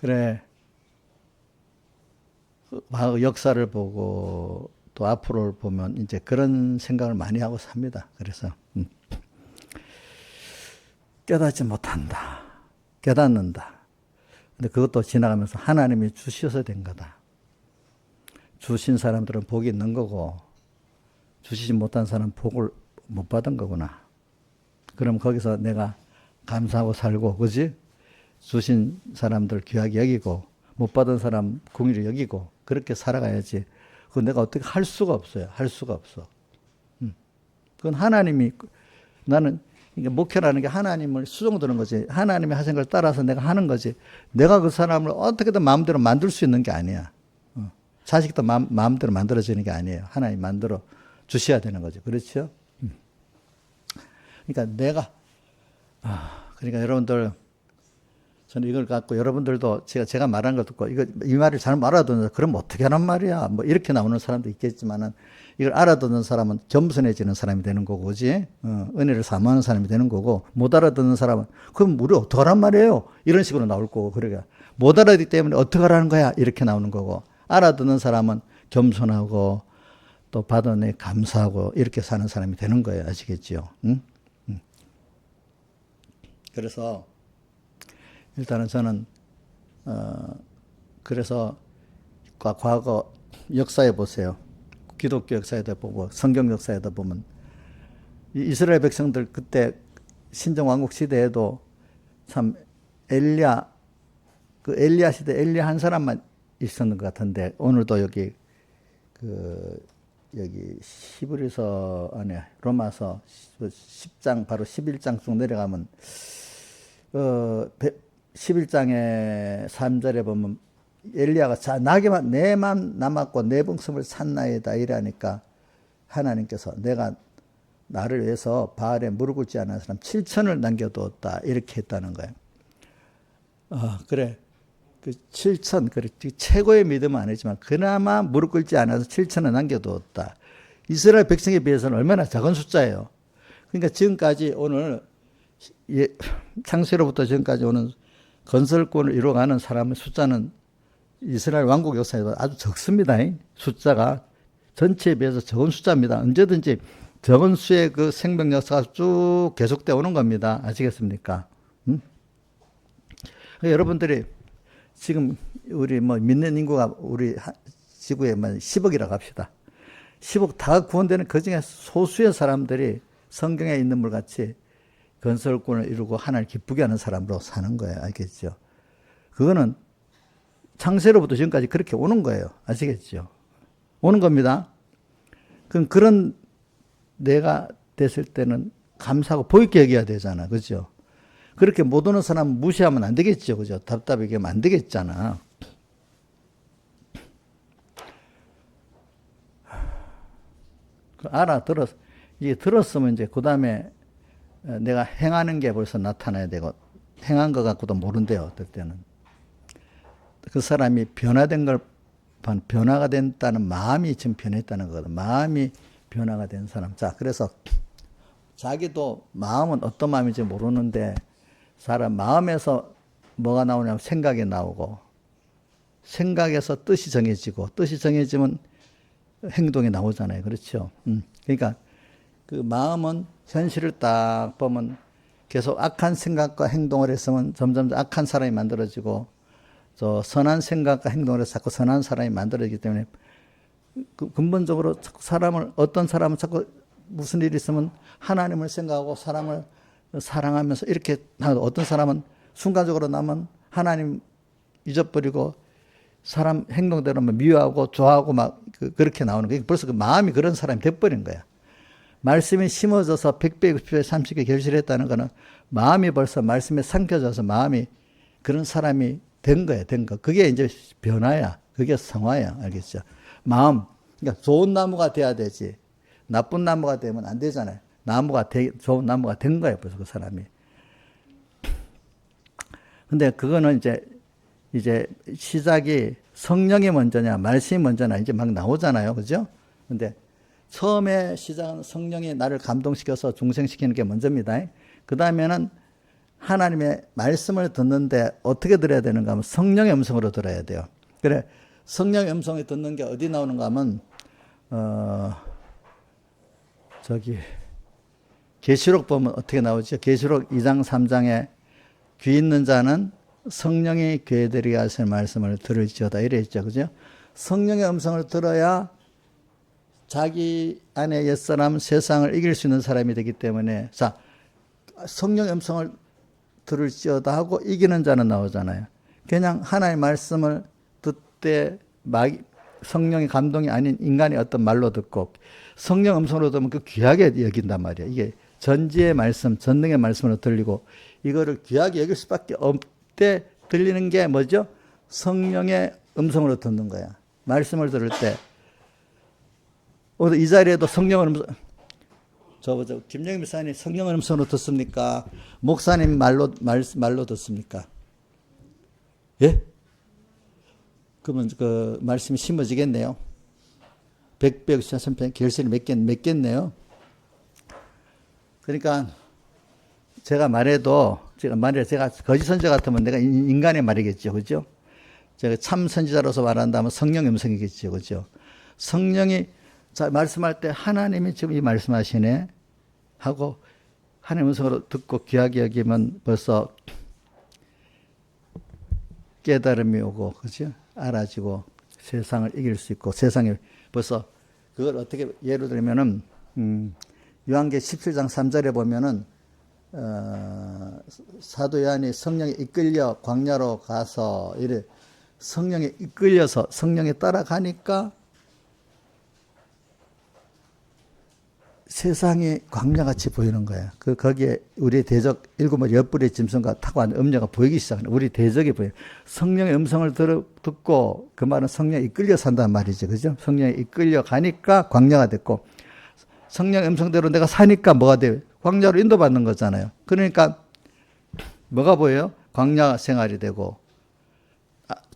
그래. 과거 역사를 보고 또 앞으로를 보면 이제 그런 생각을 많이 하고 삽니다. 그래서 깨닫지 못한다. 깨닫는다. 근데 그것도 지나가면서 하나님이 주셔서 된 거다. 주신 사람들은 복이 있는 거고 주시지 못한 사람은 복을 못 받은 거구나. 그럼 거기서 내가 감사하고 살고, 그지? 주신 사람들 귀하게 여기고 못 받은 사람 긍휼히 여기고 그렇게 살아가야지. 그건 내가 어떻게 할 수가 없어요. 할 수가 없어. 그건 하나님이, 나는 이게 목회라는 게 하나님을 수종드는 거지. 하나님이 하신 걸 따라서 내가 하는 거지. 내가 그 사람을 어떻게든 마음대로 만들 수 있는 게 아니야. 자식도 마음대로 만들어지는 게 아니에요. 하나님 만들어 주셔야 되는 거죠. 그렇죠? 그러니까 그러니까 여러분들, 저는 이걸 갖고 여러분들도 제가 말한 걸 듣고 이 말을 잘못 알아듣는, 그럼 어떻게 하란 말이야? 뭐 이렇게 나오는 사람도 있겠지만은 이걸 알아듣는 사람은 겸손해지는 사람이 되는 거고, 그지? 은혜를 사모하는 사람이 되는 거고, 못 알아듣는 사람은 그럼 우리 어떻게 하란 말이에요? 이런 식으로 나올 거고, 그러니까 못 알아듣기 때문에 어떻게 하라는 거야? 이렇게 나오는 거고, 알아듣는 사람은 겸손하고 또 받은 애 감사하고 이렇게 사는 사람이 되는 거예요. 아시겠죠? 그래서 일단은 저는 그래서 과거 역사에 보세요. 기독교 역사에도 보고 성경 역사에도 보면 이스라엘 백성들 그때 신정왕국 시대에도 참 엘리야 시대 엘리야 한 사람만 있었는 것 같은데, 오늘도 여기 히브리서 안에 로마서 10장 바로 11장 쭉 내려가면 11장의 3절에 보면 엘리야가 자 나게만 내만 남았고 내 목숨을 샀나이다 이러니까 하나님께서 내가 나를 위해서 바알에 무릎 꿇지 않은 사람 7천을 남겨두었다 이렇게 했다는 거예요. 그래. 그 7천, 그렇지. 최고의 믿음은 아니지만 그나마 무릎 꿇지 않아서 7천을 남겨두었다. 이스라엘 백성에 비해서는 얼마나 작은 숫자예요. 그러니까 지금까지 오늘 창세로부터 지금까지 오는 건설권을 이루어가는 사람의 숫자는 이스라엘 왕국 역사에도 아주 적습니다. 숫자가 전체에 비해서 적은 숫자입니다. 언제든지 적은 수의 그 생명 역사가 쭉 계속되어 오는 겁니다. 아시겠습니까? 여러분들이 지금 우리 믿는 인구가 우리 지구에 10억이라고 합시다. 10억 다 구원되는 그 중에 소수의 사람들이 성경에 있는 물 같이 건설권을 이루고 하나님을 기쁘게 하는 사람으로 사는 거예요. 알겠죠? 그거는 창세로부터 지금까지 그렇게 오는 거예요. 아시겠죠? 오는 겁니다. 그럼 그런 내가 됐을 때는 감사하고 보이게 여겨야 되잖아. 그죠? 그렇게 못 오는 사람 무시하면 안 되겠죠. 그죠? 답답하게 하면 안 되겠잖아. 이게 들었으면 이제 그 다음에 내가 행하는 게 벌써 나타나야 되고, 행한 것 갖고도 모른대요. 어떨 때는. 그 사람이 변화가 된다는 마음이 지금 변했다는 거거든. 마음이 변화가 된 사람. 자, 그래서 자기도 마음은 어떤 마음인지 모르는데 사람 마음에서 뭐가 나오냐면 생각이 나오고 생각에서 뜻이 정해지고 뜻이 정해지면 행동이 나오잖아요. 그렇죠? 그러니까 그 마음은 현실을 딱 보면 계속 악한 생각과 행동을 했으면 점점 악한 사람이 만들어지고 저 선한 생각과 행동을 해서 자꾸 선한 사람이 만들어지기 때문에 그 근본적으로 자꾸 어떤 사람은 자꾸 무슨 일이 있으면 하나님을 생각하고 사람을 사랑하면서 이렇게 하고 어떤 사람은 순간적으로 나면 하나님 잊어버리고 사람 행동대로 미워하고 좋아하고 막 그렇게 나오는 거예요. 벌써 그 마음이 그런 사람이 돼버린 거야. 말씀이 심어져서 100배, 60배, 30배 결실했다는 거는 마음이 벌써 말씀에 삼켜져서 마음이 그런 사람이 된 거야, 된 거. 그게 이제 변화야. 그게 성화야. 알겠죠? 마음. 그러니까 좋은 나무가 돼야 되지. 나쁜 나무가 되면 안 되잖아요. 좋은 나무가 된 거예요, 벌써 그 사람이. 근데 그거는 이제 시작이 성령이 먼저냐, 말씀이 먼저냐, 이제 막 나오잖아요. 그죠? 근데 처음에 시작은 성령이 나를 감동시켜서 중생시키는 게 먼저입니다. 그 다음에는 하나님의 말씀을 듣는데 어떻게 들어야 되는가 하면 성령의 음성으로 들어야 돼요. 그래, 성령의 음성을 듣는 게 어디 나오는가 하면, 계시록 보면 어떻게 나오죠? 계시록 2장, 3장에 귀 있는 자는 성령이 교회들에게 하실 말씀을 들을지어다. 이래 있죠. 그죠? 성령의 음성을 들어야 자기 안에 옛사람 세상을 이길 수 있는 사람이 되기 때문에, 자, 성령의 음성을 들을지어다 하고 이기는 자는 나오잖아요. 그냥 하나님의 말씀을 듣되 성령의 감동이 아닌 인간이 어떤 말로 듣고 성령 음성으로 들으면 그 귀하게 여긴단 말이에요. 이게 전지의 말씀, 전능의 말씀으로 들리고 이거를 귀하게 여길 수밖에 없대 들리는 게 뭐죠? 성령의 음성으로 듣는 거야. 말씀을 들을 때. 오늘 이 자리에도 성령의 음성, 김영희 목사님 성령의 음성으로 듣습니까? 목사님 말로 듣습니까? 예? 그러면 그 말씀이 심어지겠네요. 100배, 1000배, 결실이 맺겠네요. 그러니까 제가 제가 거짓 선지자 같으면 내가 인간의 말이겠죠. 그죠? 제가 참 선지자로서 말한다면 성령의 음성이겠죠. 그죠? 성령이 말씀할 때 하나님이 지금 이 말씀하시네 하고 하나님의 음성으로 듣고 귀하게 여기면 벌써 깨달음이 오고, 그죠? 알아지고 세상을 이길 수 있고 세상에 벌써 그걸 어떻게 예를 들면은 요한계 17장 3절에 보면은 사도 요한이 성령에 이끌려 광야로 가서 이래 성령에 이끌려서 성령에 따라가니까 세상이 광야같이 보이는 거야. 거기에 우리 대적 7마리 옆구리 짐승과 타고 앉은 음녀가 보이기 시작하는 우리 대적이 보여. 성령의 음성을 듣고 그 말은 성령에 이끌려 산단 말이죠. 그죠? 성령에 이끌려 가니까 광야가 됐고 성령의 음성대로 내가 사니까 뭐가 돼요? 광야로 인도받는 거잖아요. 그러니까 뭐가 보여요? 광야 생활이 되고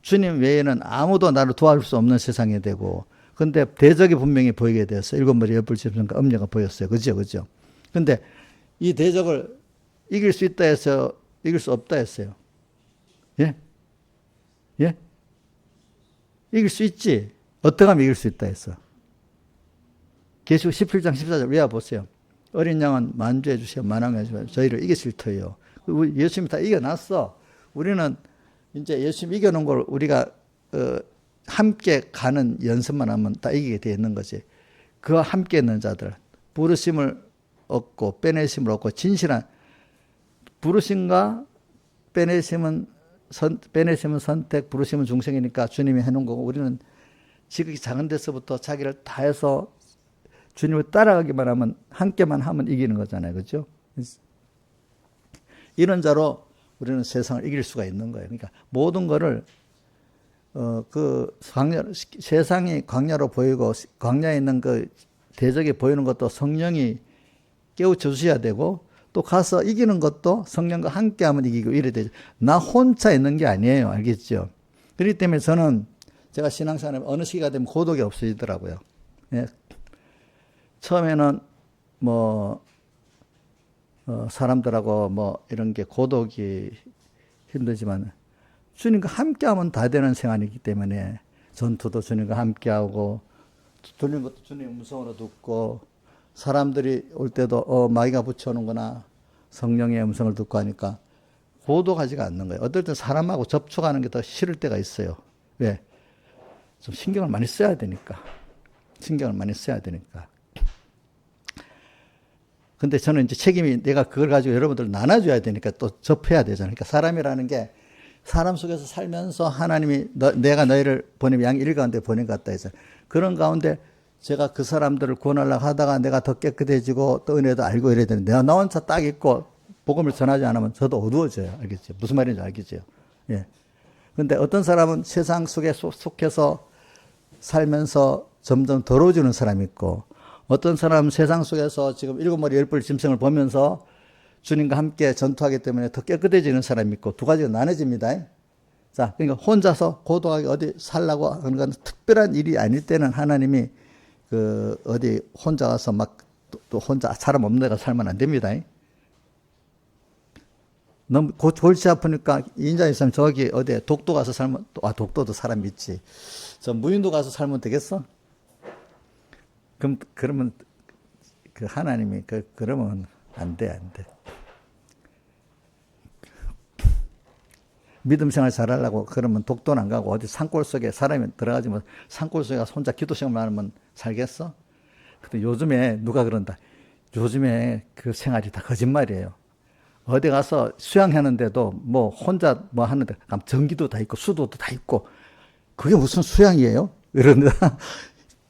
주님 외에는 아무도 나를 도와줄 수 없는 세상이 되고 근데 대적이 분명히 보이게 되었어요. 7마리 옆불 짐승과 음녀가 보였어요. 그죠? 그죠? 근데 이 대적을 이길 수 있다 해서 이길 수 없다 했어요. 예? 예? 이길 수 있지. 어떻게 하면 이길 수 있다 했어. 계시록 17장 14절 외워보세요. 어린 양은 만주해 주시고 만왕해 주시고 저희를 이기실 터요. 예수님이 다 이겨놨어. 우리는 이제 예수님 이겨놓은 걸 우리가 함께 가는 연습만 하면 다 이기게 되어 있는 거지. 그와 함께 있는 자들, 부르심을 얻고 빼내심을 얻고 진실한 부르심과 빼내심은 선택, 부르심은 중생이니까 주님이 해놓은 거고 우리는 지극히 작은 데서부터 자기를 다해서 주님을 따라가기만 하면 함께만 하면 이기는 거잖아요. 그렇죠? 이런 자로 우리는 세상을 이길 수가 있는 거예요. 그러니까 모든 거를 세상이 광야로 보이고 광야에 있는 그 대적이 보이는 것도 성령이 깨우쳐 주셔야 되고 또 가서 이기는 것도 성령과 함께 하면 이기고 이래 되죠. 나 혼자 있는 게 아니에요. 알겠죠? 그렇기 때문에 저는 제가 신앙생활에 어느 시기가 되면 고독이 없어지더라고요. 예. 처음에는 뭐 사람들하고 뭐 이런 게 고독이 힘들지만 주님과 함께하면 다 되는 생활이기 때문에 전투도 주님과 함께하고 들리는 것도 주님 음성으로 듣고 사람들이 올 때도 마귀가 붙여오는구나 성령의 음성을 듣고 하니까 고독하지가 않는 거예요. 어떨 땐 사람하고 접촉하는 게 더 싫을 때가 있어요. 왜? 좀 신경을 많이 써야 되니까. 신경을 많이 써야 되니까. 근데 저는 이제 책임이 내가 그걸 가지고 여러분들 나눠줘야 되니까 또 접해야 되잖아요. 그러니까 사람이라는 게 사람 속에서 살면서 하나님이 내가 너희를 보내면 양 일가운데 보낸 것 같다 해서 그런 가운데 제가 그 사람들을 구원하려고 하다가 내가 더 깨끗해지고 또 은혜도 알고 이래야 되는데 내가 나 혼자 딱 있고 복음을 전하지 않으면 저도 어두워져요. 알겠죠? 무슨 말인지 알겠죠? 예. 근데 어떤 사람은 세상 속에 속해서 살면서 점점 더러워지는 사람이 있고 어떤 사람은 세상 속에서 지금 일곱 머리 열 뿔 짐승을 보면서 주님과 함께 전투하기 때문에 더 깨끗해지는 사람이 있고 두 가지가 나눠집니다. 자, 그러니까 혼자서 고독하게 어디 살라고 하는 건 특별한 일이 아닐 때는 하나님이 어디 혼자 가서 막 또 혼자 사람 없는 데가 살면 안 됩니다. 너무 골치 아프니까 인자 있으면 저기 어디에 독도 가서 살면 독도도 사람 있지. 저 무인도 가서 살면 되겠어? 그러면 그 하나님이 그러면 안 돼. 믿음 생활 잘하려고 그러면 독도는 안 가고 어디 산골 속에 사람이 들어가지 뭐 산골 속에 가서 혼자 기도 생활만 하면 살겠어? 근데 요즘에 누가 그런다. 요즘에 그 생활이 다 거짓말이에요. 어디 가서 수양하는데도 뭐 혼자 뭐 하는데 전기도 다 있고 수도도 다 있고 그게 무슨 수양이에요? 이런다.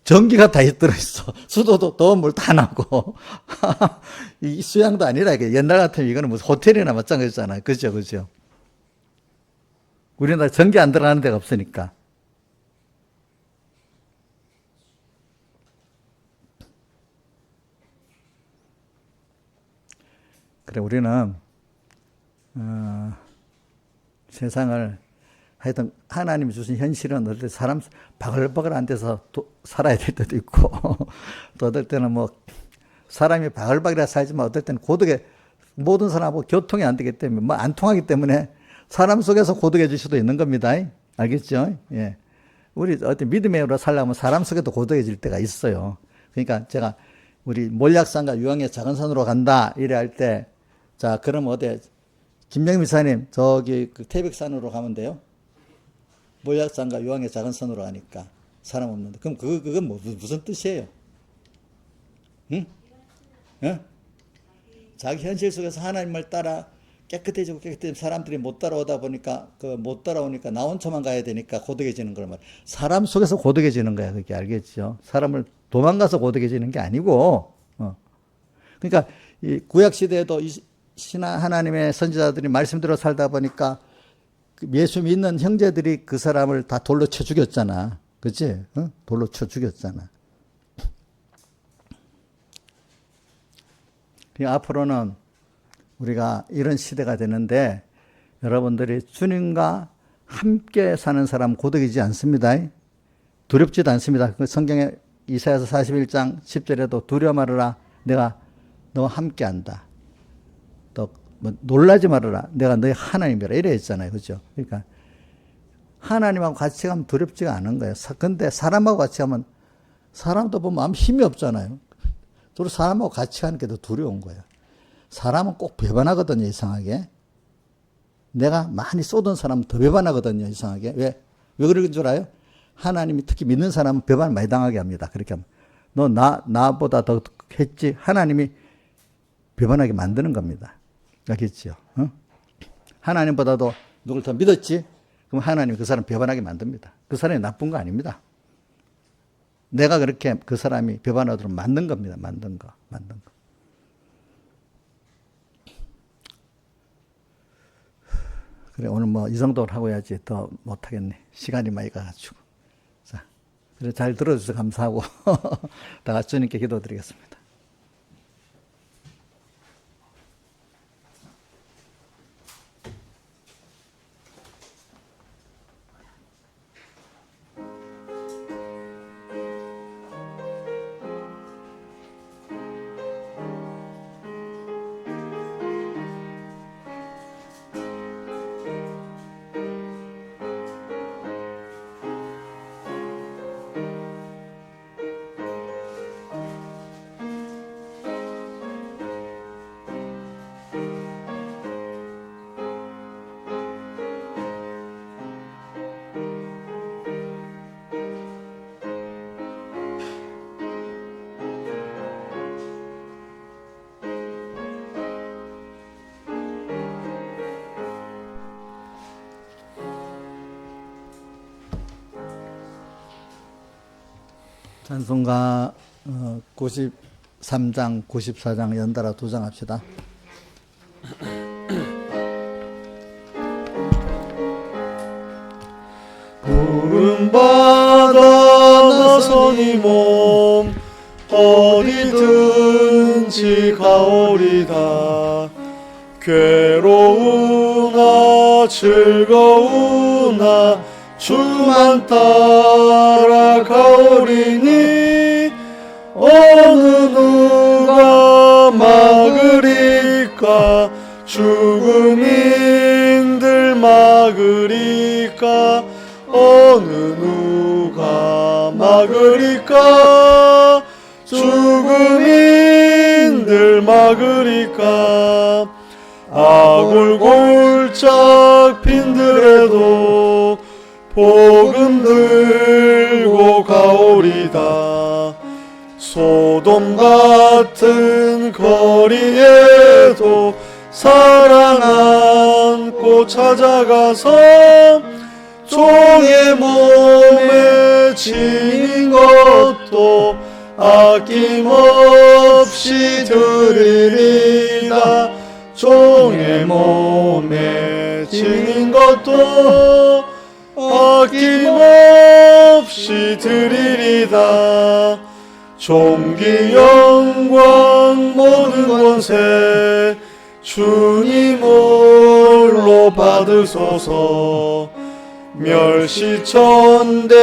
전기가 다 들어있어. 수도도 더운 물 다 나고. 이 수양도 아니라 이게 옛날 같으면 이거는 무슨 호텔이나 마찬가지잖아요. 그죠? 우리나라 전기 안 들어가는 데가 없으니까. 그래, 우리는, 세상을 하여튼 하나님이 주신 현실은 어떨 때 사람 바글바글 안 돼서 살아야 될 때도 있고 또 어떨 때는 뭐 사람이 바글바글해 살지만 어떨 때는 고독해 모든 사람하고 교통이 안 되기 때문에 뭐 안 통하기 때문에 사람 속에서 고독해질 수도 있는 겁니다. 알겠죠? 예. 우리 어떤 믿음으로 살려면 사람 속에도 고독해질 때가 있어요. 그러니까 제가 우리 몰약산과 유황의 작은 산으로 간다 이래 할 때 자 그럼 어디 김명희 미사님 저기 그 태백산으로 가면 돼요? 몰약산과 유황의 작은 산으로 가니까 사람 없는데 그럼 그건 무슨 뜻이에요? 응? 응? 자기 현실 속에서 하나님을 따라 깨끗해지고 사람들이 못 따라오다 보니까 못 따라오니까 나 혼자만 가야 되니까 고독해지는 걸 말. 사람 속에서 고독해지는 거야. 그게 알겠죠? 사람을 도망가서 고독해지는 게 아니고. 그러니까 이 구약 시대에도 하나님의 선지자들이 말씀대로 살다 보니까 예수 믿는 형제들이 그 사람을 다 돌로 쳐 죽였잖아. 그치? 돌로 쳐 죽였잖아. 앞으로는 우리가 이런 시대가 되는데 여러분들이 주님과 함께 사는 사람 고독이지 않습니다. 두렵지도 않습니다. 성경에 이사야서 41장 10절에도 두려워 말아라. 내가 너와 함께 한다. 또 뭐 놀라지 말아라. 내가 너의 하나님이라 이래 했잖아요. 그죠? 그러니까 하나님하고 같이 가면 두렵지가 않은 거예요. 근데 사람하고 같이 가면 사람도 보면 아무 힘이 없잖아요. 또 사람하고 같이 가는 게 더 두려운 거예요. 사람은 꼭 배반하거든요. 이상하게. 내가 많이 쏟은 사람은 더 배반하거든요. 이상하게. 왜 그런 줄 알아요? 하나님이 특히 믿는 사람은 배반 많이 당하게 합니다. 그렇게 하면 너 나보다 더 했지. 하나님이 배반하게 만드는 겁니다. 알겠죠? 하나님보다도 누굴 더 믿었지? 그럼 하나님이 그 사람 배반하게 만듭니다. 그 사람이 나쁜 거 아닙니다. 내가 그렇게 그 사람이 배반하도록 만든 겁니다. 만든 거. 그래, 오늘 뭐 이 정도로 하고 해야지 더 못하겠네. 시간이 많이 가가지고. 자, 그래, 잘 들어주셔서 감사하고, 다 같이 주님께 기도드리겠습니다. 찬송가 93장, 94장 연달아 두 장 합시다. 부름받아 나선 이 몸 어디든지 가오리다. 괴로우나 즐거우나 주만 따라 가오리니 어느 누가 막으리까. 죽음인들 막으리까. 어느 누가 막으리까. 죽음인들 막으리까. 아골골짝 핀들에도 복음 들고 가오리다. 소돔 같은 거리에도 사랑 안고 찾아가서 종의 몸에 지닌 것도 아낌없이 드리리다. 종의 몸에 지닌 것도 아낌없이 드리리다. 존귀 영광 모든 권세 주님 홀로 받으소서. 멸시천대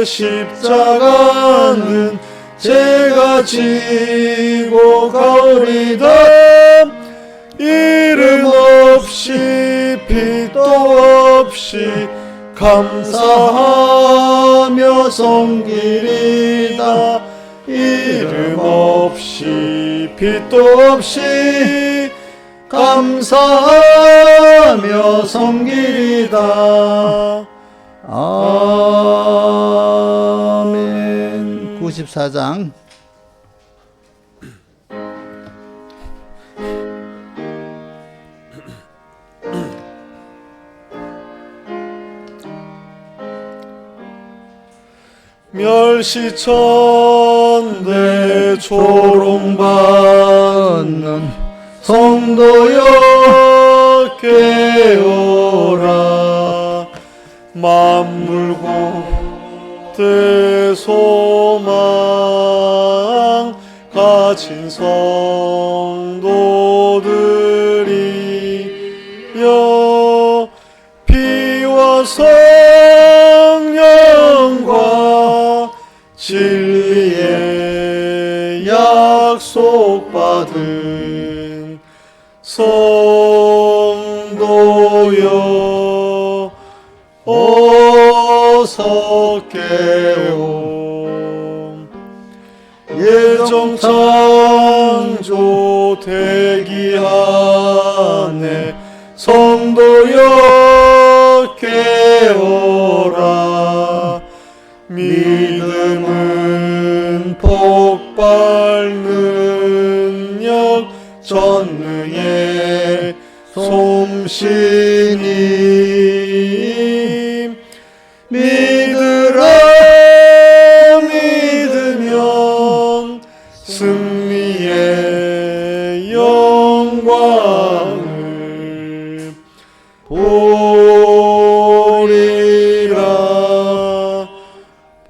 십자가는 제가 지고 가오리다. 이름 없이 빛도 없이 감사하며 섬기리다. 이름 없이 빛도 없이 감사하며 섬기리다. 아멘. 94장. 멸시천대 조롱받는 성도여 깨어라. 만물고 대소망 가진 성도들이여 피와 성령과 진리의 약속받은 성도여 어서 깨오. 예정 창조 대기하네 성도여 깨어라. 믿음은 폭발 능력 전능의 솜씨님. 믿으라 믿으면 승리의 영광을 보리라.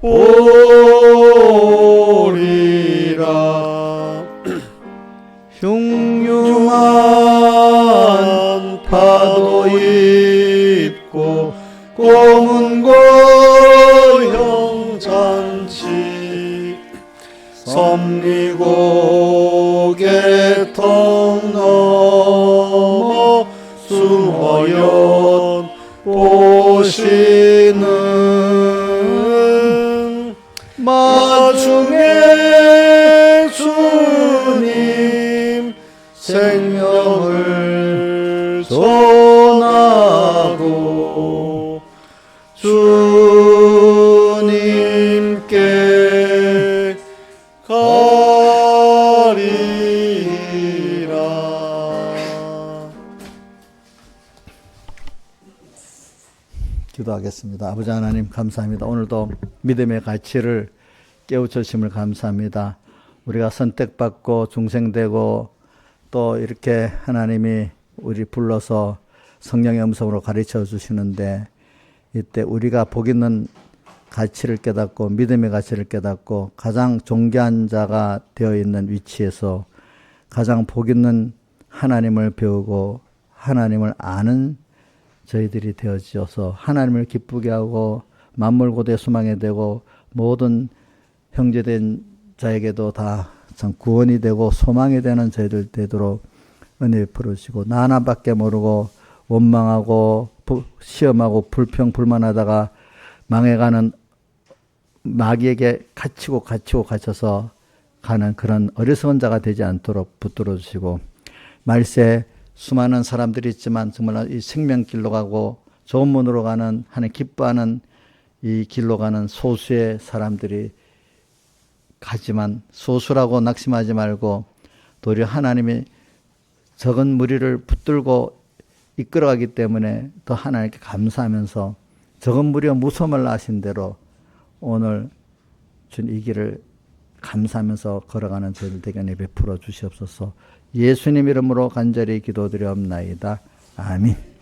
보리라. 흉흉한 파도 입고 고문 고형 잔치 섭리고 개통 넘어 수호연 보시는 마중에 주님 생명을 전하고 주님께 가리라. 기도하겠습니다. 아버지 하나님 감사합니다. 오늘도 믿음의 가치를 깨우쳐주심을 감사합니다. 우리가 선택받고 중생되고 또 이렇게 하나님이 우리 불러서 성령의 음성으로 가르쳐 주시는데 이때 우리가 복 있는 가치를 깨닫고 믿음의 가치를 깨닫고 가장 존귀한 자가 되어 있는 위치에서 가장 복 있는 하나님을 배우고 하나님을 아는 저희들이 되어지어서 하나님을 기쁘게 하고 만물고대 소망이 되고 모든 형제된 자에게도 다 참 구원이 되고 소망이 되는 저희들 되도록 은혜 베풀어 주시고 나 하나밖에 모르고 원망하고 시험하고 불평 불만하다가 망해가는 마귀에게 갇혀서 가는 그런 어리석은 자가 되지 않도록 붙들어 주시고 말세 수많은 사람들이 있지만 정말 이 생명길로 가고 좋은 문으로 가는 하나님 기뻐하는 이 길로 가는 소수의 사람들이 가지만 소수라고 낙심하지 말고 도리어 하나님이 적은 무리를 붙들고 이끌어가기 때문에 더 하나님께 감사하면서 적은 무리와 무서움을 아신 대로 오늘 준 이 길을 감사하면서 걸어가는 저희들 되게 베풀어 주시옵소서. 예수님 이름으로 간절히 기도드리옵나이다. 아멘.